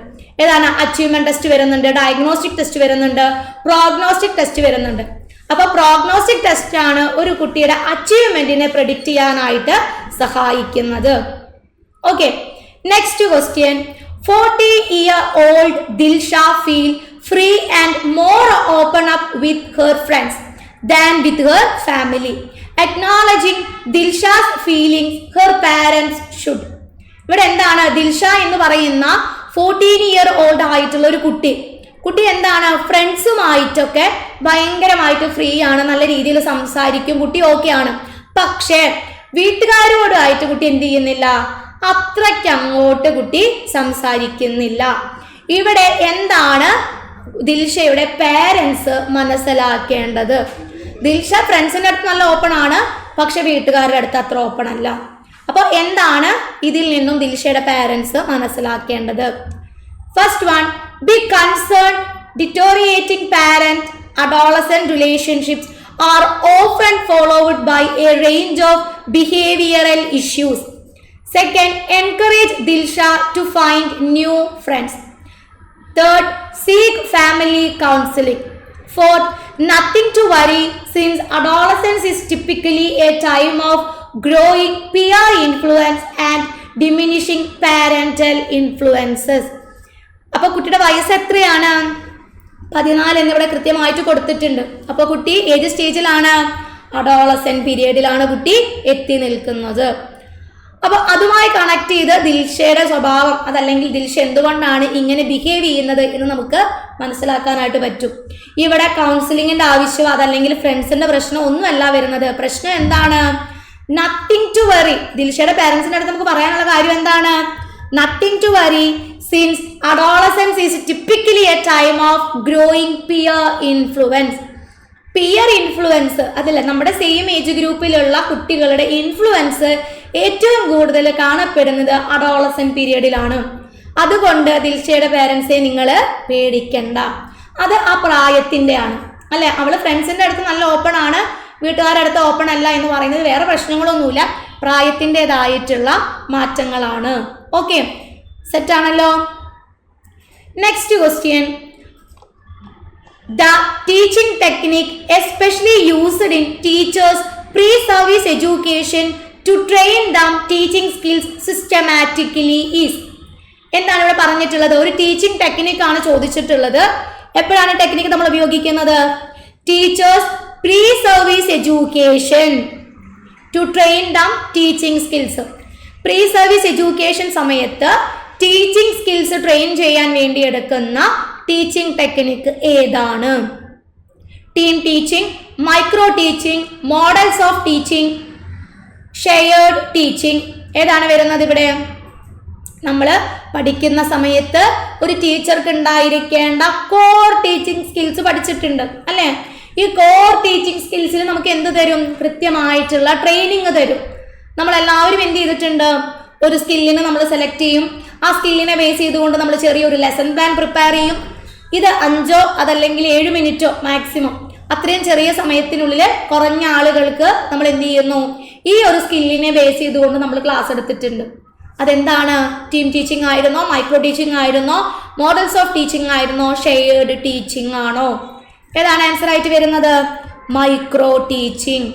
ഏതാണ്? അച്ചീവ്മെന്റ് ടെസ്റ്റ് വരുന്നുണ്ട്, ഡയഗ്നോസ്റ്റിക് ടെസ്റ്റ് വരുന്നുണ്ട്, പ്രോഗ്നോസ്റ്റിക് ടെസ്റ്റ് വരുന്നുണ്ട്. അപ്പൊ പ്രോഗ്നോസ്റ്റിക് ടെസ്റ്റ് ആണ് ഒരു കുട്ടിയുടെ അച്ചീവ്മെന്റിനെ പ്രെഡിക്റ്റ് ചെയ്യാനായിട്ട് സഹായിക്കുന്നത്. Okay, next question. 40-year-old Dilsha feel free and more open up with her friends than with her family acknowledging Dilsha's feelings her parents should. ഇവിടെ എന്താണ് ദിൽഷ എന്ന് പറയുന്ന 14-year-old ആയിട്ടുള്ള ഒരു കുട്ടി എന്താണ് ഫ്രണ്ട്സുമായിട്ടൊക്കെ ഭയങ്കരമായിട്ട് ഫ്രീ ആണ്, നല്ല രീതിയിൽ സംസാരിക്കും, കുട്ടി ഓക്കെ ആണ്. പക്ഷേ വീട്ടുകാരോടായിട്ട് കുട്ടി എന്ത് ചെയ്യുന്നില്ല, അത്രയ്ക്ക് അങ്ങോട്ട് കുട്ടി സംസാരിക്കുന്നില്ല. ഇവിടെ എന്താണ് ദിൽഷയുടെ പേരൻസ് മനസ്സിലാക്കേണ്ടത്? ദിൽഷ ഫ്രണ്ട്സിന്റെ അടുത്ത് നല്ല ഓപ്പൺ ആണ്, പക്ഷെ വീട്ടുകാരുടെ അടുത്ത് അത്ര ഓപ്പൺ അല്ല. അപ്പോൾ എന്താണ് ഇതിൽ നിന്നും ദിൽഷയുടെ പേരൻസ് മനസ്സിലാക്കേണ്ടത്? First one, B concern deteriorating parent adolescent relationships are often followed by a range of behavioral issues. Second, encourage Dilsha to find new friends. Third, seek family counseling. Fourth, nothing to worry since adolescence is typically a time of growing peer influence and diminishing parental influences. അപ്പോൾ കുട്ടിയുടെ വയസ്സ് എത്രയാണ്? 14 എന്നിവിടെ കൃത്യമായിട്ട് കൊടുത്തിട്ടുണ്ട്. അപ്പോൾ കുട്ടി ഏത് സ്റ്റേജിലാണ്? അഡോളസെന്റ് പീരിയഡിലാണ് കുട്ടി എത്തി നിൽക്കുന്നത്. അപ്പോൾ അതുമായി കണക്ട് ചെയ്ത് ദിൽഷയുടെ സ്വഭാവം അതല്ലെങ്കിൽ ദിൽഷ എന്തുകൊണ്ടാണ് ഇങ്ങനെ ബിഹേവ് ചെയ്യുന്നത് എന്ന് നമുക്ക് മനസ്സിലാക്കാനായിട്ട് പറ്റും. ഇവിടെ കൗൺസിലിങ്ങിന്റെ ആവശ്യം അതല്ലെങ്കിൽ ഫ്രണ്ട്സിന്റെ പ്രശ്നം ഒന്നുമല്ല വരുന്നത്. പ്രശ്നം എന്താണ്? Nothing to worry. ദിൽഷയുടെ പാരൻസിന്റെ അടുത്ത് നമുക്ക് പറയാനുള്ള കാര്യം എന്താണ്? Nothing to worry since adolescence is typically a time of growing peer influence. Peer influence അതല്ല, നമ്മുടെ സെയിം ഏജ് ഗ്രൂപ്പിലുള്ള കുട്ടികളുടെ ഇൻഫ്ലുവൻസ് ഏറ്റവും കൂടുതൽ കാണപ്പെടുന്നത് അഡോളസെന്റ് പീരിയഡിലാണ്. അതുകൊണ്ട് ദിൽഷയുടെ പേരൻസിനെ നിങ്ങൾ പേടിക്കണ്ട, അത് ആ പ്രായത്തിന്റെ ആണ് അല്ലെ. അവള് ഫ്രണ്ട്സിന്റെ അടുത്ത് നല്ല ഓപ്പൺ ആണ്, വീട്ടുകാരുടെ അടുത്ത് ഓപ്പൺ അല്ല എന്ന് പറയുന്നത് വേറെ പ്രശ്നങ്ങളൊന്നുമില്ല, പ്രായത്തിൻ്റെതായിട്ടുള്ള മാറ്റങ്ങളാണ്. ഓക്കെ, സെറ്റ് ആണല്ലോ. Next question, the teaching technique especially used in teachers pre-service education to train them teaching skills systematically is. എന്താണ് ഇവിടെ പറഞ്ഞിട്ടുള്ളത്? ഒരു ടീച്ചിങ് ടെക്നിക് ആണ് ചോദിച്ചിട്ടുള്ളത്. എപ്പോഴാണ് ടെക്നിക് നമ്മൾ ഉപയോഗിക്കുന്നത്? Teachers pre service education to train them teaching skills. Pre service education സമയത്ത് ടീച്ചിങ് സ്കിൽസ് ട്രെയിൻ ചെയ്യാൻ വേണ്ടി എടുക്കുന്ന ടീച്ചിങ് ടെക്നിക്ക് ഏതാണ്? Team teaching, micro teaching, models of teaching, shared teaching, ഏതാണ് വരുന്നത് ഇവിടെ? നമ്മൾ പഠിക്കുന്ന സമയത്ത് ഒരു ടീച്ചർക്ക് ഉണ്ടായിരിക്കേണ്ട കോർ ടീച്ചിങ് സ്കിൽസ് പഠിച്ചിട്ടുണ്ട് അല്ലേ? ഈ കോർ ടീച്ചിങ് സ്കിൽസിൽ നമുക്ക് എന്ത് തരും? കൃത്യമായിട്ടുള്ള ട്രെയിനിങ് തരും. നമ്മളെല്ലാവരും എന്ത് ചെയ്തിട്ടുണ്ട്? ഒരു സ്കില്ലിന് നമ്മൾ സെലക്ട് ചെയ്യും, ആ സ്കില്ലിനെ ബേസ് ചെയ്തുകൊണ്ട് നമ്മൾ ചെറിയൊരു ലെസൺ പ്ലാൻ പ്രിപ്പയർ ചെയ്യും. ഇത് 5 അതല്ലെങ്കിൽ 7 മിനിറ്റോ മാക്സിമം, അത്രയും ചെറിയ സമയത്തിനുള്ളിൽ കുറഞ്ഞ ആളുകൾക്ക് നമ്മൾ എന്ത് ചെയ്യുന്നു? ഈ ഒരു സ്കില്ലിനെ ബേസ് ചെയ്തുകൊണ്ട് നമ്മൾ ക്ലാസ് എടുത്തിട്ടുണ്ട്. അതെന്താണ്? ടീം ടീച്ചിങ് ആയിരുന്നോ, മൈക്രോ ടീച്ചിങ് ആയിരുന്നോ, മോഡൽസ് ഓഫ് ടീച്ചിങ് ആയിരുന്നോ, ഷെയർഡ് ടീച്ചിങ് ആണോ? ഏതാണ് ആൻസർ ആയിട്ട് വരുന്നത്? മൈക്രോ ടീച്ചിങ്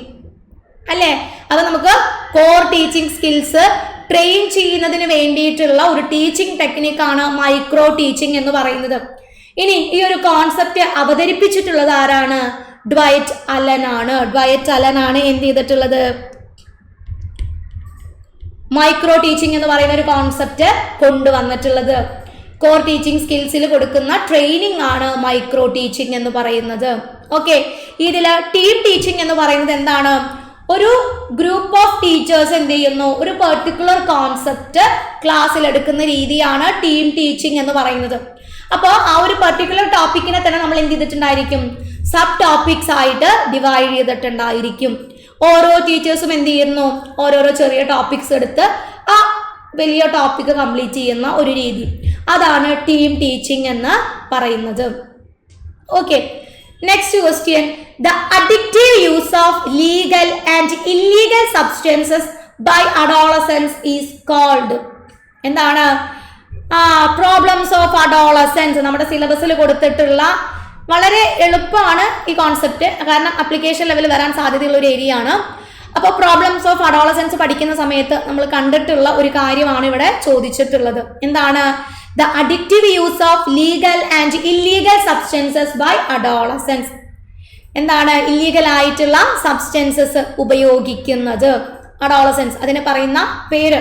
അല്ലേ? അത് നമുക്ക് കോർ ടീച്ചിങ് സ്കിൽസ് ട്രെയിൻ ചെയ്യുന്നതിന് വേണ്ടിയിട്ടുള്ള ഒരു ടീച്ചിങ് ടെക്നിക്കാണ് മൈക്രോ ടീച്ചിങ് എന്ന് പറയുന്നത്. ഇനി ഈ ഒരു കോൺസെപ്റ്റ് അവതരിപ്പിച്ചിട്ടുള്ളത് ആരാണ്? ഡ്വൈറ്റ് അലൻ ആണ്. ഡ്വൈറ്റ് അലൻ ആണ് എന്ത് ചെയ്തിട്ടുള്ളത്? മൈക്രോ ടീച്ചിങ് എന്ന് പറയുന്ന ഒരു കോൺസെപ്റ്റ് കൊണ്ടുവന്നിട്ടുള്ളത്. കോർ ടീച്ചിങ് സ്കിൽസിൽ കൊടുക്കുന്ന ട്രെയിനിങ് ആണ് മൈക്രോ ടീച്ചിങ് എന്ന് പറയുന്നത്. ഓക്കെ, ഇതിൽ ടീം ടീച്ചിങ് എന്ന് പറയുന്നത് എന്താണ്? ഒരു ഗ്രൂപ്പ് ഓഫ് ടീച്ചേഴ്സ് എന്ത് ചെയ്യുന്നു? ഒരു പെർട്ടിക്കുലർ കോൺസെപ്റ്റ് ക്ലാസ്സിൽ എടുക്കുന്ന രീതിയാണ് ടീം ടീച്ചിങ് എന്ന് പറയുന്നത്. അപ്പോൾ ആ ഒരു പെർട്ടിക്കുലർ ടോപ്പിക്കിനെ തന്നെ നമ്മൾ എന്ത് ചെയ്തിട്ടുണ്ടായിരിക്കും? സബ് ടോപ്പിക്സ് ആയിട്ട് ഡിവൈഡ് ചെയ്തിട്ടുണ്ടായിരിക്കും. ഓരോ ടീച്ചേഴ്സും എന്ത് ചെയ്യുന്നു? ഓരോരോ ചെറിയ ടോപ്പിക്സ് എടുത്ത് ആ വലിയ ടോപ്പിക് കംപ്ലീറ്റ് ചെയ്യുന്ന ഒരു രീതി, അതാണ് ടീം ടീച്ചിങ് എന്ന് പറയുന്നത്. Okay, next question, the addictive use of legal and illegal substances by adolescents is called. എന്താണ്? പ്രോബ്ലംസ് ഓഫ് അഡോളസൻസ് നമ്മുടെ സിലബസിൽ കൊടുത്തിട്ടുള്ള വളരെ എളുപ്പമാണ് ഈ കോൺസെപ്റ്റ്, കാരണം അപ്ലിക്കേഷൻ ലെവൽ വരാൻ സാധ്യതയുള്ള ഒരു ഏരിയ ആണ്. അപ്പോൾ പ്രോബ്ലംസ് ഓഫ് അഡോളസൻസ് പഠിക്കുന്ന സമയത്ത് നമ്മൾ കണ്ടിട്ടുള്ള ഒരു കാര്യമാണ് ഇവിടെ ചോദിച്ചിട്ടുള്ളത്. എന്താണ്? the addictive use of legal and illegal substances by adolescents. എന്താണ് ഇല്ലീഗൽ ആയിട്ടുള്ള സബ്സ്റ്റൻസസ് ഉപയോഗിക്കുന്നത്. അഡോളസൻസ് അതിനെ പറയുന്ന പേര്.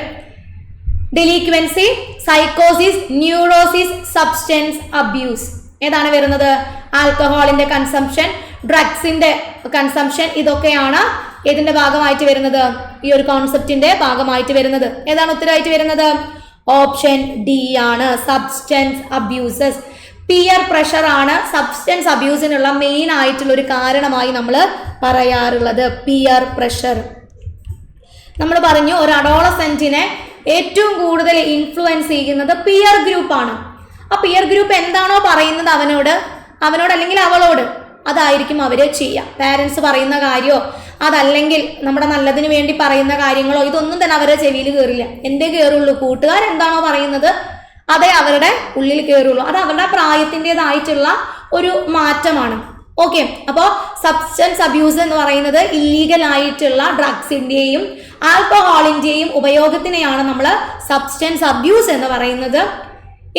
ഡെലിക്വൻസി, സൈക്കോസിസ്, ന്യൂറോസിസ്, സബ്സ്റ്റൻസ് അബ്യൂസ്. ഏതാണ് വരുന്നത്? ആൽക്കഹോളിന്റെ കൺസംഷൻ, ഡ്രഗ്സിന്റെ കൺസംഷൻ, ഇതൊക്കെയാണ് ഇതിന്റെ ഭാഗമായിട്ട് വരുന്നത്, ഈ ഒരു കോൺസെപ്റ്റിന്റെ ഭാഗമായിട്ട് വരുന്നത്. ഏതാണ് ഉത്തരമായിട്ട് വരുന്നത്? ഓപ്ഷൻ ഡി ആണ്, സബ്സ്റ്റൻസ് അബ്യൂസസ്. പിയർ പ്രഷർ ആണ് സബ്സ്റ്റൻസ് അബ്യൂസിനുള്ള മെയിൻ ആയിട്ടുള്ള ഒരു കാരണമായി നമ്മൾ പറയാറുള്ളത്. Peer pressure. നമ്മൾ പറഞ്ഞു ഒരു അഡോളസെന്റിനെ ഏറ്റവും കൂടുതൽ ഇൻഫ്ലുവൻസ് ചെയ്യുന്നത് പിയർ ഗ്രൂപ്പ് ആണ്. ആ പിയർ ഗ്രൂപ്പ് എന്താണോ പറയുന്നത് അവനോട് അല്ലെങ്കിൽ അവളോട്, അതായിരിക്കും അവര് ചെയ്യുക. പാരൻസ് പറയുന്ന കാര്യമോ അതല്ലെങ്കിൽ നമ്മുടെ നല്ലതിന് വേണ്ടി പറയുന്ന കാര്യങ്ങളോ ഇതൊന്നും തന്നെ അവരുടെ ചെവിയിൽ കയറില്ല. എന്തേ കയറുള്ളൂ? കൂട്ടുകാർ എന്താണോ പറയുന്നത് അതേ അവരുടെ ഉള്ളിൽ കയറുള്ളൂ. അത് അവരുടെ പ്രായത്തിൻ്റെതായിട്ടുള്ള ഒരു മാറ്റമാണ്. ഓക്കെ, അപ്പോൾ സബ്സ്റ്റൻസ് അബ്യൂസ് എന്ന് പറയുന്നത് ഇല്ലീഗൽ ആയിട്ടുള്ള ഡ്രഗ്സിന്റെയും ആൽക്കഹോളിന്റെയും ഉപയോഗത്തിനെയാണ് നമ്മൾ സബ്സ്റ്റൻസ് അബ്യൂസ് എന്ന് പറയുന്നത്.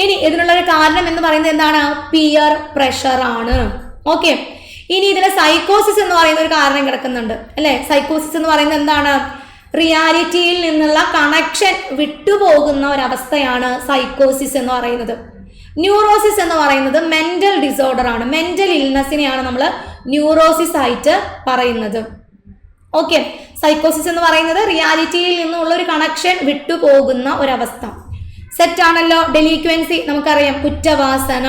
ഇനി ഇതിനുള്ള ഒരു കാരണം എന്ന് പറയുന്നത് എന്താണ്? പിയർ പ്രഷർ ആണ്. ഓക്കെ, ഇനി ഇതിലെ സൈക്കോസിസ് എന്ന് പറയുന്ന ഒരു കാരണം കിടക്കുന്നുണ്ട് അല്ലെ. സൈക്കോസിസ് എന്ന് പറയുന്നത് എന്താണ്? റിയാലിറ്റിയിൽ നിന്നുള്ള കണക്ഷൻ വിട്ടുപോകുന്ന ഒരവസ്ഥയാണ് സൈക്കോസിസ് എന്ന് പറയുന്നത്. ന്യൂറോസിസ് എന്ന് പറയുന്നത് മെന്റൽ ഡിസോർഡർ ആണ്. മെന്റൽ ഇൽനെസ്സിനെയാണ് നമ്മൾ ന്യൂറോസിസ് ആയിട്ട് പറയുന്നത്. ഓക്കെ, സൈക്കോസിസ് എന്ന് പറയുന്നത് റിയാലിറ്റിയിൽ നിന്നുള്ള ഒരു കണക്ഷൻ വിട്ടുപോകുന്ന ഒരവസ്ഥ. സെറ്റ് ആണല്ലോ. ഡെലിക്വൻസി നമുക്കറിയാം, കുറ്റവാസന.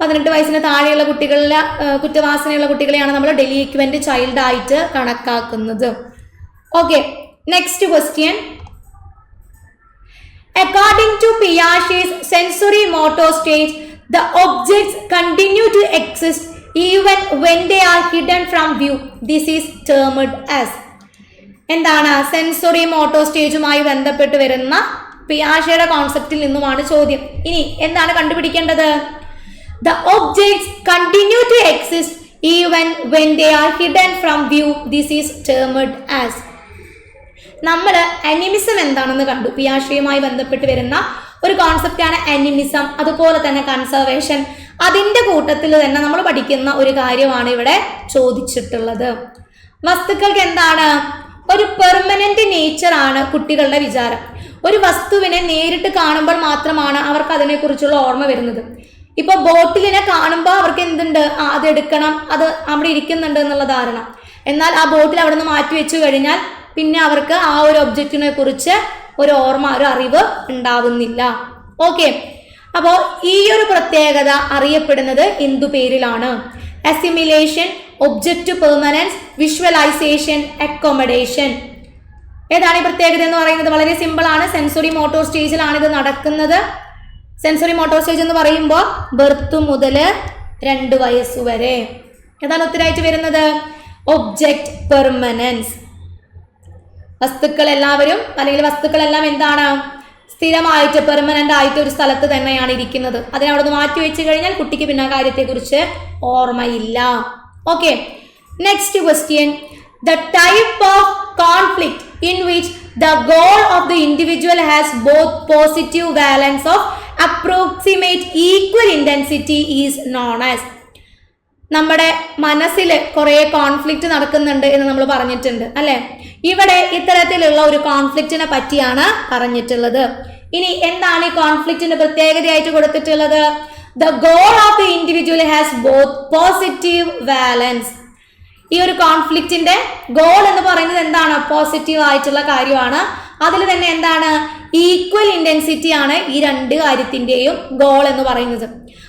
18 വയസ്സിന് താഴെയുള്ള കുട്ടികളിലെ കുറ്റവാസനയുള്ള കുട്ടികളെയാണ് നമ്മൾ ഡെലിക്വന്റ് ചൈൽഡ് ആയിട്ട് കണക്കാക്കുന്നത്. Okay, next question. According to Piaget's sensory motor stage, the objects continue to exist even when they are hidden from view. This is termed as. എന്താണ്? സെൻസറി മോട്ടോർ സ്റ്റേജുമായി ബന്ധപ്പെട്ട് വരുന്ന പിയാഷയുടെ കോൺസെപ്റ്റിൽ നിന്നുമാണ് ചോദ്യം. ഇനി എന്താണ് കണ്ടുപിടിക്കേണ്ടത്? The objects continue to exist even when they are hidden from view. This is termed as. നമ്മൾ animism എന്താണെന്ന് കണ്ടു. പിയാഷയുമായി ബന്ധപ്പെട്ട് വരുന്ന ഒരു കോൺസെപ്റ്റാണ് അനിമിസം. അതുപോലെ തന്നെ കൺസർവേഷൻ. അതിൻ്റെ കൂട്ടത്തിൽ തന്നെ നമ്മൾ പഠിക്കുന്ന ഒരു കാര്യമാണ് ഇവിടെ ചോദിച്ചിട്ടുള്ളത്. വസ്തുക്കൾക്ക് എന്താണ്? ഒരു പെർമനന്റ് നേച്ചർ ആണ് കുട്ടികളുടെ വിചാരം. ഒരു വസ്തുവിനെ നേരിട്ട് കാണുമ്പോൾ മാത്രമാണ് അവർക്ക് അതിനെക്കുറിച്ചുള്ള ഓർമ്മ വരുന്നത്. ഇപ്പൊ ബോട്ടിലിനെ കാണുമ്പോൾ അവർക്ക് എന്തുണ്ട്? അത് എടുക്കണം, അത് അവിടെ ഇരിക്കുന്നുണ്ട് എന്നുള്ള ധാരണ. എന്നാൽ ആ ബോട്ടിൽ അവിടെ നിന്ന് മാറ്റി വെച്ചു കഴിഞ്ഞാൽ പിന്നെ അവർക്ക് ആ ഒരു ഒബ്ജക്റ്റിനെ കുറിച്ച് ഒരു ഓർമ്മ, ഒരു അറിവ് ഉണ്ടാവുന്നില്ല. ഓക്കെ, അപ്പോൾ ഈ ഒരു പ്രത്യേകത അറിയപ്പെടുന്നത് എന്തു പേരിലാണ്? Assimilation, object permanence, visualisation, accommodation. ഏതാണ് ഈ പ്രത്യേകത എന്ന് പറയുന്നത്? വളരെ സിമ്പിൾ ആണ്. സെൻസറി മോട്ടോർ സ്റ്റേജിലാണ് ഇത് നടക്കുന്നത്. സെൻസറി മോട്ടോർ സ്റ്റേജ് എന്ന് പറയുമ്പോൾ ബർത്ത് മുതൽ 2 വയസ്സ് വരെ. ഏതാണ് ഉത്തരമായിട്ട് വരുന്നത്? Object permanence. വസ്തുക്കളെല്ലാം എന്താണ്? സ്ഥിരമായിട്ട് പെർമനന്റ് ആയിട്ട് ഒരു സ്ഥലത്ത് തന്നെയാണ് ഇരിക്കുന്നത്. അതിനെ അവിടെ നിന്ന് മാറ്റി വെച്ച് കഴിഞ്ഞാൽ കുട്ടിക്ക് പിന്നെ ആ കാര്യത്തെക്കുറിച്ച് ഓർമ്മയില്ല. Okay, next question. The type of conflict in which the goal of the individual has both positive valence of approximate equal intensity is known as. നമ്മുടെ മനസ്സിൽ കുറേ കോൺഫ്ലിക്റ്റ് നടക്കുന്നുണ്ട് എന്ന് നമ്മൾ പറഞ്ഞിട്ടുണ്ട് അല്ലെ. ഇവിടെ ഇത്തരത്തിലുള്ള ഒരു കോൺഫ്ലിക്റ്റിനെ പറ്റിയാണ് പറഞ്ഞിട്ടുള്ളത്. ഇനി എന്താണ് ഈ കോൺഫ്ലിക്റ്റിന്റെ പ്രത്യേകതയായിട്ട് കൊടുത്തിട്ടുള്ളത്? The goal of the individual has both positive valence. ഈ ഒരു കോൺഫ്ലിക്റ്റിന്റെ ഗോൾ എന്ന് പറയുന്നത് എന്താണ്? പോസിറ്റീവ് ആയിട്ടുള്ള കാര്യമാണ്. അതിൽ തന്നെ എന്താണ്? ഈക്വൽ ഇന്റൻസിറ്റി ആണ് ഈ രണ്ട് കാര്യത്തിന്റെയും ഗോൾ എന്ന് പറയുന്നത്.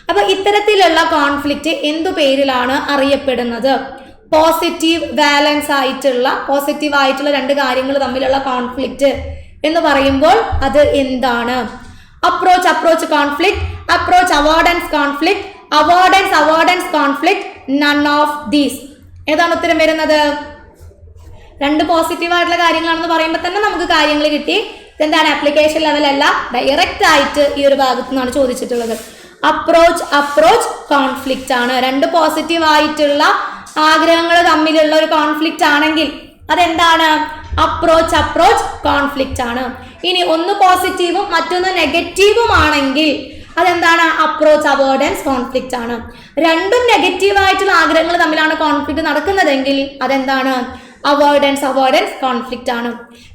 അപ്പൊ ഇത്തരത്തിലുള്ള കോൺഫ്ലിക്റ്റ് എന്തു പേരിലാണ് അറിയപ്പെടുന്നത്? പോസിറ്റീവ് വാലൻസ് ആയിട്ടുള്ള, പോസിറ്റീവ് ആയിട്ടുള്ള രണ്ട് കാര്യങ്ങൾ തമ്മിലുള്ള കോൺഫ്ലിക്റ്റ് എന്ന് പറയുമ്പോൾ അത് എന്താണ്? Approach conflict, approach avoidance conflict, avoidance conflict, none of these. ഏതാണ് ഉത്തരം വരുന്നത്? രണ്ട് പോസിറ്റീവ് ആയിട്ടുള്ള കാര്യങ്ങളാണെന്ന് പറയുമ്പോൾ തന്നെ നമുക്ക് കാര്യങ്ങൾ കിട്ടി. ഇതെന്താണ്? ആപ്ലിക്കേഷൻ ലെവലല്ല, ഡയറക്റ്റ് ആയിട്ട് ഈ ഒരു ഭാഗത്തു നിന്നാണ് ചോദിച്ചിട്ടുള്ളത്. അപ്രോച്ച് കോൺഫ്ലിക്റ്റ് ആണ്. രണ്ട് പോസിറ്റീവ് ആയിട്ടുള്ള ആഗ്രഹങ്ങൾ തമ്മിലുള്ള ഒരു കോൺഫ്ലിക്റ്റ് ആണെങ്കിൽ അതെന്താണ്? അപ്രോച്ച് കോൺഫ്ലിക്റ്റ് ആണ്. ഇനി ഒന്ന് പോസിറ്റീവും മറ്റൊന്ന് നെഗറ്റീവും ആണെങ്കിൽ അതെന്താണ്? അപ്രോച്ച് അവോയ്ഡൻസ് കോൺഫ്ലിക്റ്റ് ആണ്. രണ്ടും നെഗറ്റീവായിട്ടുള്ള ആഗ്രഹങ്ങൾ തമ്മിലാണ് കോൺഫ്ലിക്റ്റ് നടക്കുന്നതെങ്കിൽ അതെന്താണ്? അവോയ്ഡൻസ് കോൺഫ്ലിക്റ്റ് ആണ്.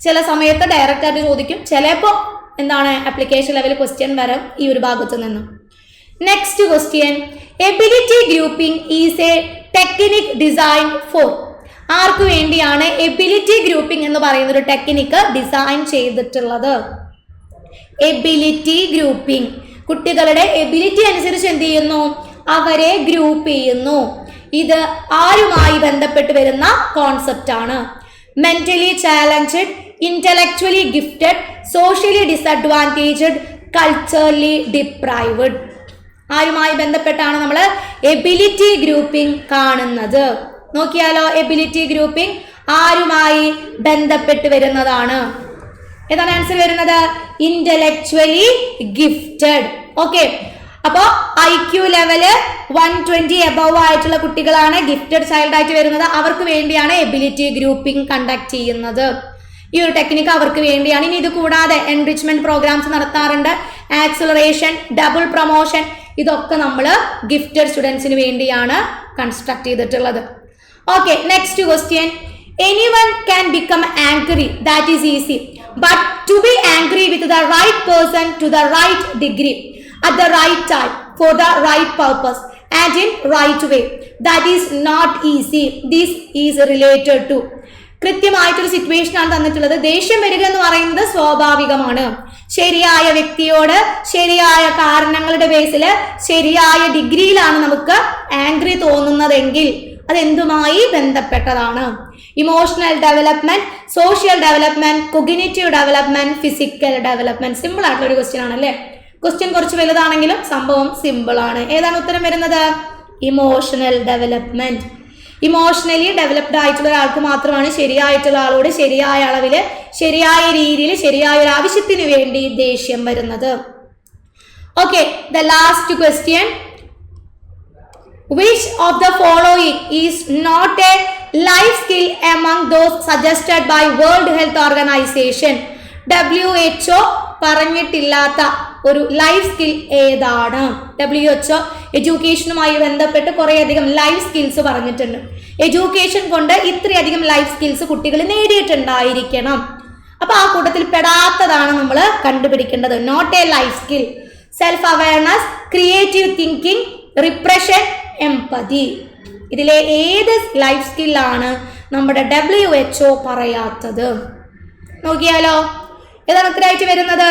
ചില സമയത്ത് ഡയറക്റ്റ് ആയിട്ട് ചോദിക്കും, ചിലപ്പോൾ എന്താണ് ആപ്ലിക്കേഷൻ ലെവൽ ക്വസ്റ്റ്യൻ വരും ഈ ഒരു ഭാഗത്ത് നിന്നും. Next question, ability grouping is a technique design for. ആർക്ക് വേണ്ടിയാണ് എബിലിറ്റി ഗ്രൂപ്പിംഗ് എന്ന് പറയുന്ന ഒരു ടെക്നിക്ക് ഡിസൈൻ ചെയ്തിട്ടുള്ളത്? എബിലിറ്റി ഗ്രൂപ്പിംഗ് കുട്ടികളുടെ എബിലിറ്റി അനുസരിച്ച് എന്ത് ചെയ്യുന്നു? അവരെ ഗ്രൂപ്പ് ചെയ്യുന്നു. ഇത് ആരുമായി ബന്ധപ്പെട്ട് വരുന്ന കോൺസെപ്റ്റ് ആണ്. Mentally challenged, intellectually gifted, socially disadvantaged, culturally deprived. ആരുമായി ബന്ധപ്പെട്ടാണ് നമ്മൾ എബിലിറ്റി ഗ്രൂപ്പിംഗ് കാണുന്നത്? നോക്കിയാലോ, എബിലിറ്റി ഗ്രൂപ്പിംഗ് ആരുമായി ബന്ധപ്പെട്ട് വരുന്നതാണ്? ഏതാണ് ആൻസർ വരുന്നത്? Intellectually gifted. ഓക്കെ, അപ്പോ IQ ലെവല് 120 എബവ് ആയിട്ടുള്ള കുട്ടികളാണ് ഗിഫ്റ്റഡ് ചൈൽഡ് ആയിട്ട് വരുന്നത്. അവർക്ക് വേണ്ടിയാണ് എബിലിറ്റി ഗ്രൂപ്പിംഗ് കണ്ടക്ട് ചെയ്യുന്നത്. ഈ ഒരു ടെക്നിക്ക് അവർക്ക് വേണ്ടിയാണ്. ഇനി ഇത് കൂടാതെ എൻറിച്ച്മെന്റ് പ്രോഗ്രാംസ് നടത്താറുണ്ട്, ആക്സിലറേഷൻ, ഡബിൾ പ്രൊമോഷൻ, ഇതൊക്കെ നമ്മൾ ഗിഫ്റ്റഡ് സ്റ്റുഡൻസിന് വേണ്ടിയാണ് കൺസ്ട്രക്ട് ചെയ്തിട്ടുള്ളത്. Okay, next question, anyone can become angry, that is easy, but to be angry with the right person to the right degree at the right time for the right purpose and in right way, that is not easy. This is related to. കൃത്യമായിട്ടൊരു situation ആണ് തന്നിട്ടുള്ളത്. ദേഷ്യം വരിക എന്ന് പറയുന്നത് സ്വാഭാവികമാണ്. ശരിയായ വ്യക്തിയോട് ശരിയായ കാരണങ്ങളുടെ ബേസിൽ ശരിയായ ഡിഗ്രിയിലാണ് നമുക്ക് ആംഗ്രി തോന്നുന്നതെങ്കിൽ അതെന്തുമായി ബന്ധപ്പെട്ടതാണ്? Emotional development, social development, cognitive development, physical development. Simple ആയിട്ടുള്ള ഒരു ക്വസ്റ്റ്യൻ ആണല്ലേ. ക്വസ്റ്റ്യൻ കുറച്ച് വലുതാണെങ്കിലും സംഭവം സിമ്പിൾ ആണ്. ഏതാണ് ഉത്തരം വരുന്നത്? Emotional development. ഇമോഷണലി ഡെവലപ്ഡ് ആയിട്ടുള്ള ഒരാൾക്ക് മാത്രമാണ് ശരിയായിട്ടുള്ള ആളോട് ശരിയായ അളവിൽ ശരിയായ രീതിയിൽ ശരിയായ ഒരു ആവശ്യത്തിന് വേണ്ടി ദേഷ്യം വരുന്നത്. Okay, the last question, which of the following is not a life skill among those suggested by World Health Organization? WHO പറഞ്ഞിട്ടില്ലാത്ത ഒരു ലൈഫ് സ്കിൽ ഏതാണ്? WHO എഡ്യൂക്കേഷനുമായി ബന്ധപ്പെട്ട് കുറേയധികം ലൈഫ് സ്കിൽസ് പറഞ്ഞിട്ടുണ്ട്. എഡ്യൂക്കേഷൻ കൊണ്ട് ഇത്രയധികം ലൈഫ് സ്കിൽസ് കുട്ടികൾ നേടിയിട്ടുണ്ടായിരിക്കണം. അപ്പൊ ആ കൂട്ടത്തിൽ പെടാത്തതാണ് നമ്മൾ കണ്ടുപിടിക്കേണ്ടത്. Not a life skill, self awareness, creative thinking, repression, empathy. ഇതിലെ ഏത് ലൈഫ് സ്കില്ലാണ് നമ്മുടെ WHO പറയാത്തത്? നോക്കിയാലോ, ഏതാണ് ഉത്തരമായിട്ട് വരുന്നത്?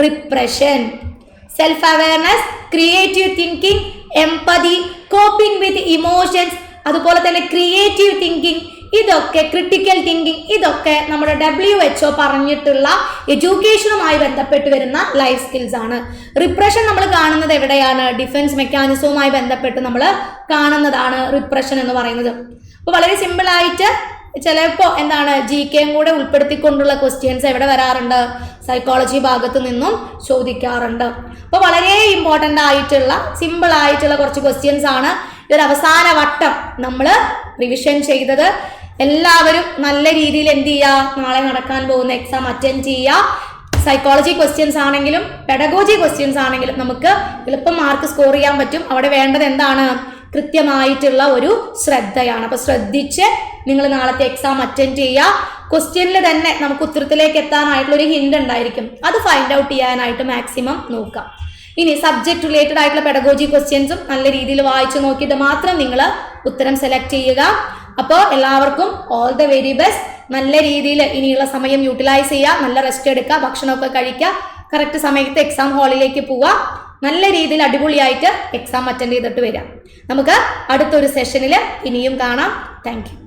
Repression. Self awareness, creative thinking, empathy, coping വിത്ത് ഇമോഷൻസ്, അതുപോലെ തന്നെ ക്രിയേറ്റീവ് തിങ്കിങ്, ഇതൊക്കെ ക്രിട്ടിക്കൽ തിങ്കിങ്, ഇതൊക്കെ നമ്മുടെ WHO പറഞ്ഞിട്ടുള്ള എഡ്യൂക്കേഷനുമായി ബന്ധപ്പെട്ട് വരുന്ന ലൈഫ് സ്കിൽസ് ആണ്. റിപ്രഷൻ നമ്മൾ കാണുന്നത് എവിടെയാണ്? ഡിഫൻസ് മെക്കാനിസവുമായി ബന്ധപ്പെട്ട് നമ്മൾ കാണുന്നതാണ് റിപ്രഷൻ എന്ന് പറയുന്നത്. അപ്പോൾ വളരെ സിമ്പിൾ ആയിട്ട് ചിലപ്പോൾ എന്താണ് GK കൂടെ ഉൾപ്പെടുത്തിക്കൊണ്ടുള്ള ക്വസ്റ്റ്യൻസ് എവിടെ വരാറുണ്ട്? സൈക്കോളജി ഭാഗത്ത് നിന്നും ചോദിക്കാറുണ്ട്. അപ്പോൾ വളരെ ഇമ്പോർട്ടൻ്റ് ആയിട്ടുള്ള സിമ്പിൾ ആയിട്ടുള്ള കുറച്ച് ക്വസ്റ്റ്യൻസ് ആണ് ഇതൊരു അവസാന വട്ടം നമ്മൾ റിവിഷൻ ചെയ്തത്. എല്ലാവരും നല്ല രീതിയിൽ എന്ത് ചെയ്യുക? നാളെ നടക്കാൻ പോകുന്ന എക്സാം അറ്റൻഡ് ചെയ്യുക. സൈക്കോളജി ക്വസ്റ്റ്യൻസ് ആണെങ്കിലും പെഡഗോജി ക്വസ്റ്റ്യൻസ് ആണെങ്കിലും നമുക്ക് എളുപ്പം മാർക്ക് സ്കോർ ചെയ്യാൻ പറ്റും. അവിടെ വേണ്ടത് എന്താണ്? കൃത്യമായിട്ടുള്ള ഒരു ശ്രദ്ധയാണ്. അപ്പൊ ശ്രദ്ധിച്ച് നിങ്ങൾ നാളത്തെ എക്സാം അറ്റൻഡ് ചെയ്യുക. ക്വസ്റ്റ്യനിൽ തന്നെ നമുക്ക് ഉത്തരത്തിലേക്ക് എത്താനായിട്ടുള്ള ഒരു ഹിന്റ് ഉണ്ടായിരിക്കും. അത് ഫൈൻഡ് ഔട്ട് ചെയ്യാനായിട്ട് മാക്സിമം നോക്കാം. ഇനി സബ്ജക്ട് റിലേറ്റഡ് ആയിട്ടുള്ള പെഡഗോജി ക്വസ്റ്റ്യൻസും നല്ല രീതിയിൽ വായിച്ചു നോക്കിയിട്ട് മാത്രം നിങ്ങൾ ഉത്തരം സെലക്ട് ചെയ്യുക. അപ്പോൾ എല്ലാവർക്കും ഓൾ ദ വെരി ബെസ്റ്റ്. നല്ല രീതിയിൽ ഇനിയുള്ള സമയം യൂട്ടിലൈസ് ചെയ്യുക, നല്ല റെസ്റ്റ് എടുക്കുക, ഭക്ഷണമൊക്കെ കഴിക്കുക, കറക്റ്റ് സമയത്ത് എക്സാം ഹാളിലേക്ക് പോവുക, നല്ല രീതിയിൽ അടിപൊളിയായിട്ട് എക്സാം അറ്റൻഡ് ചെയ്തിട്ട് വരാം. നമുക്ക് അടുത്തൊരു സെഷനിൽ ഇനിയും കാണാം. Thank you.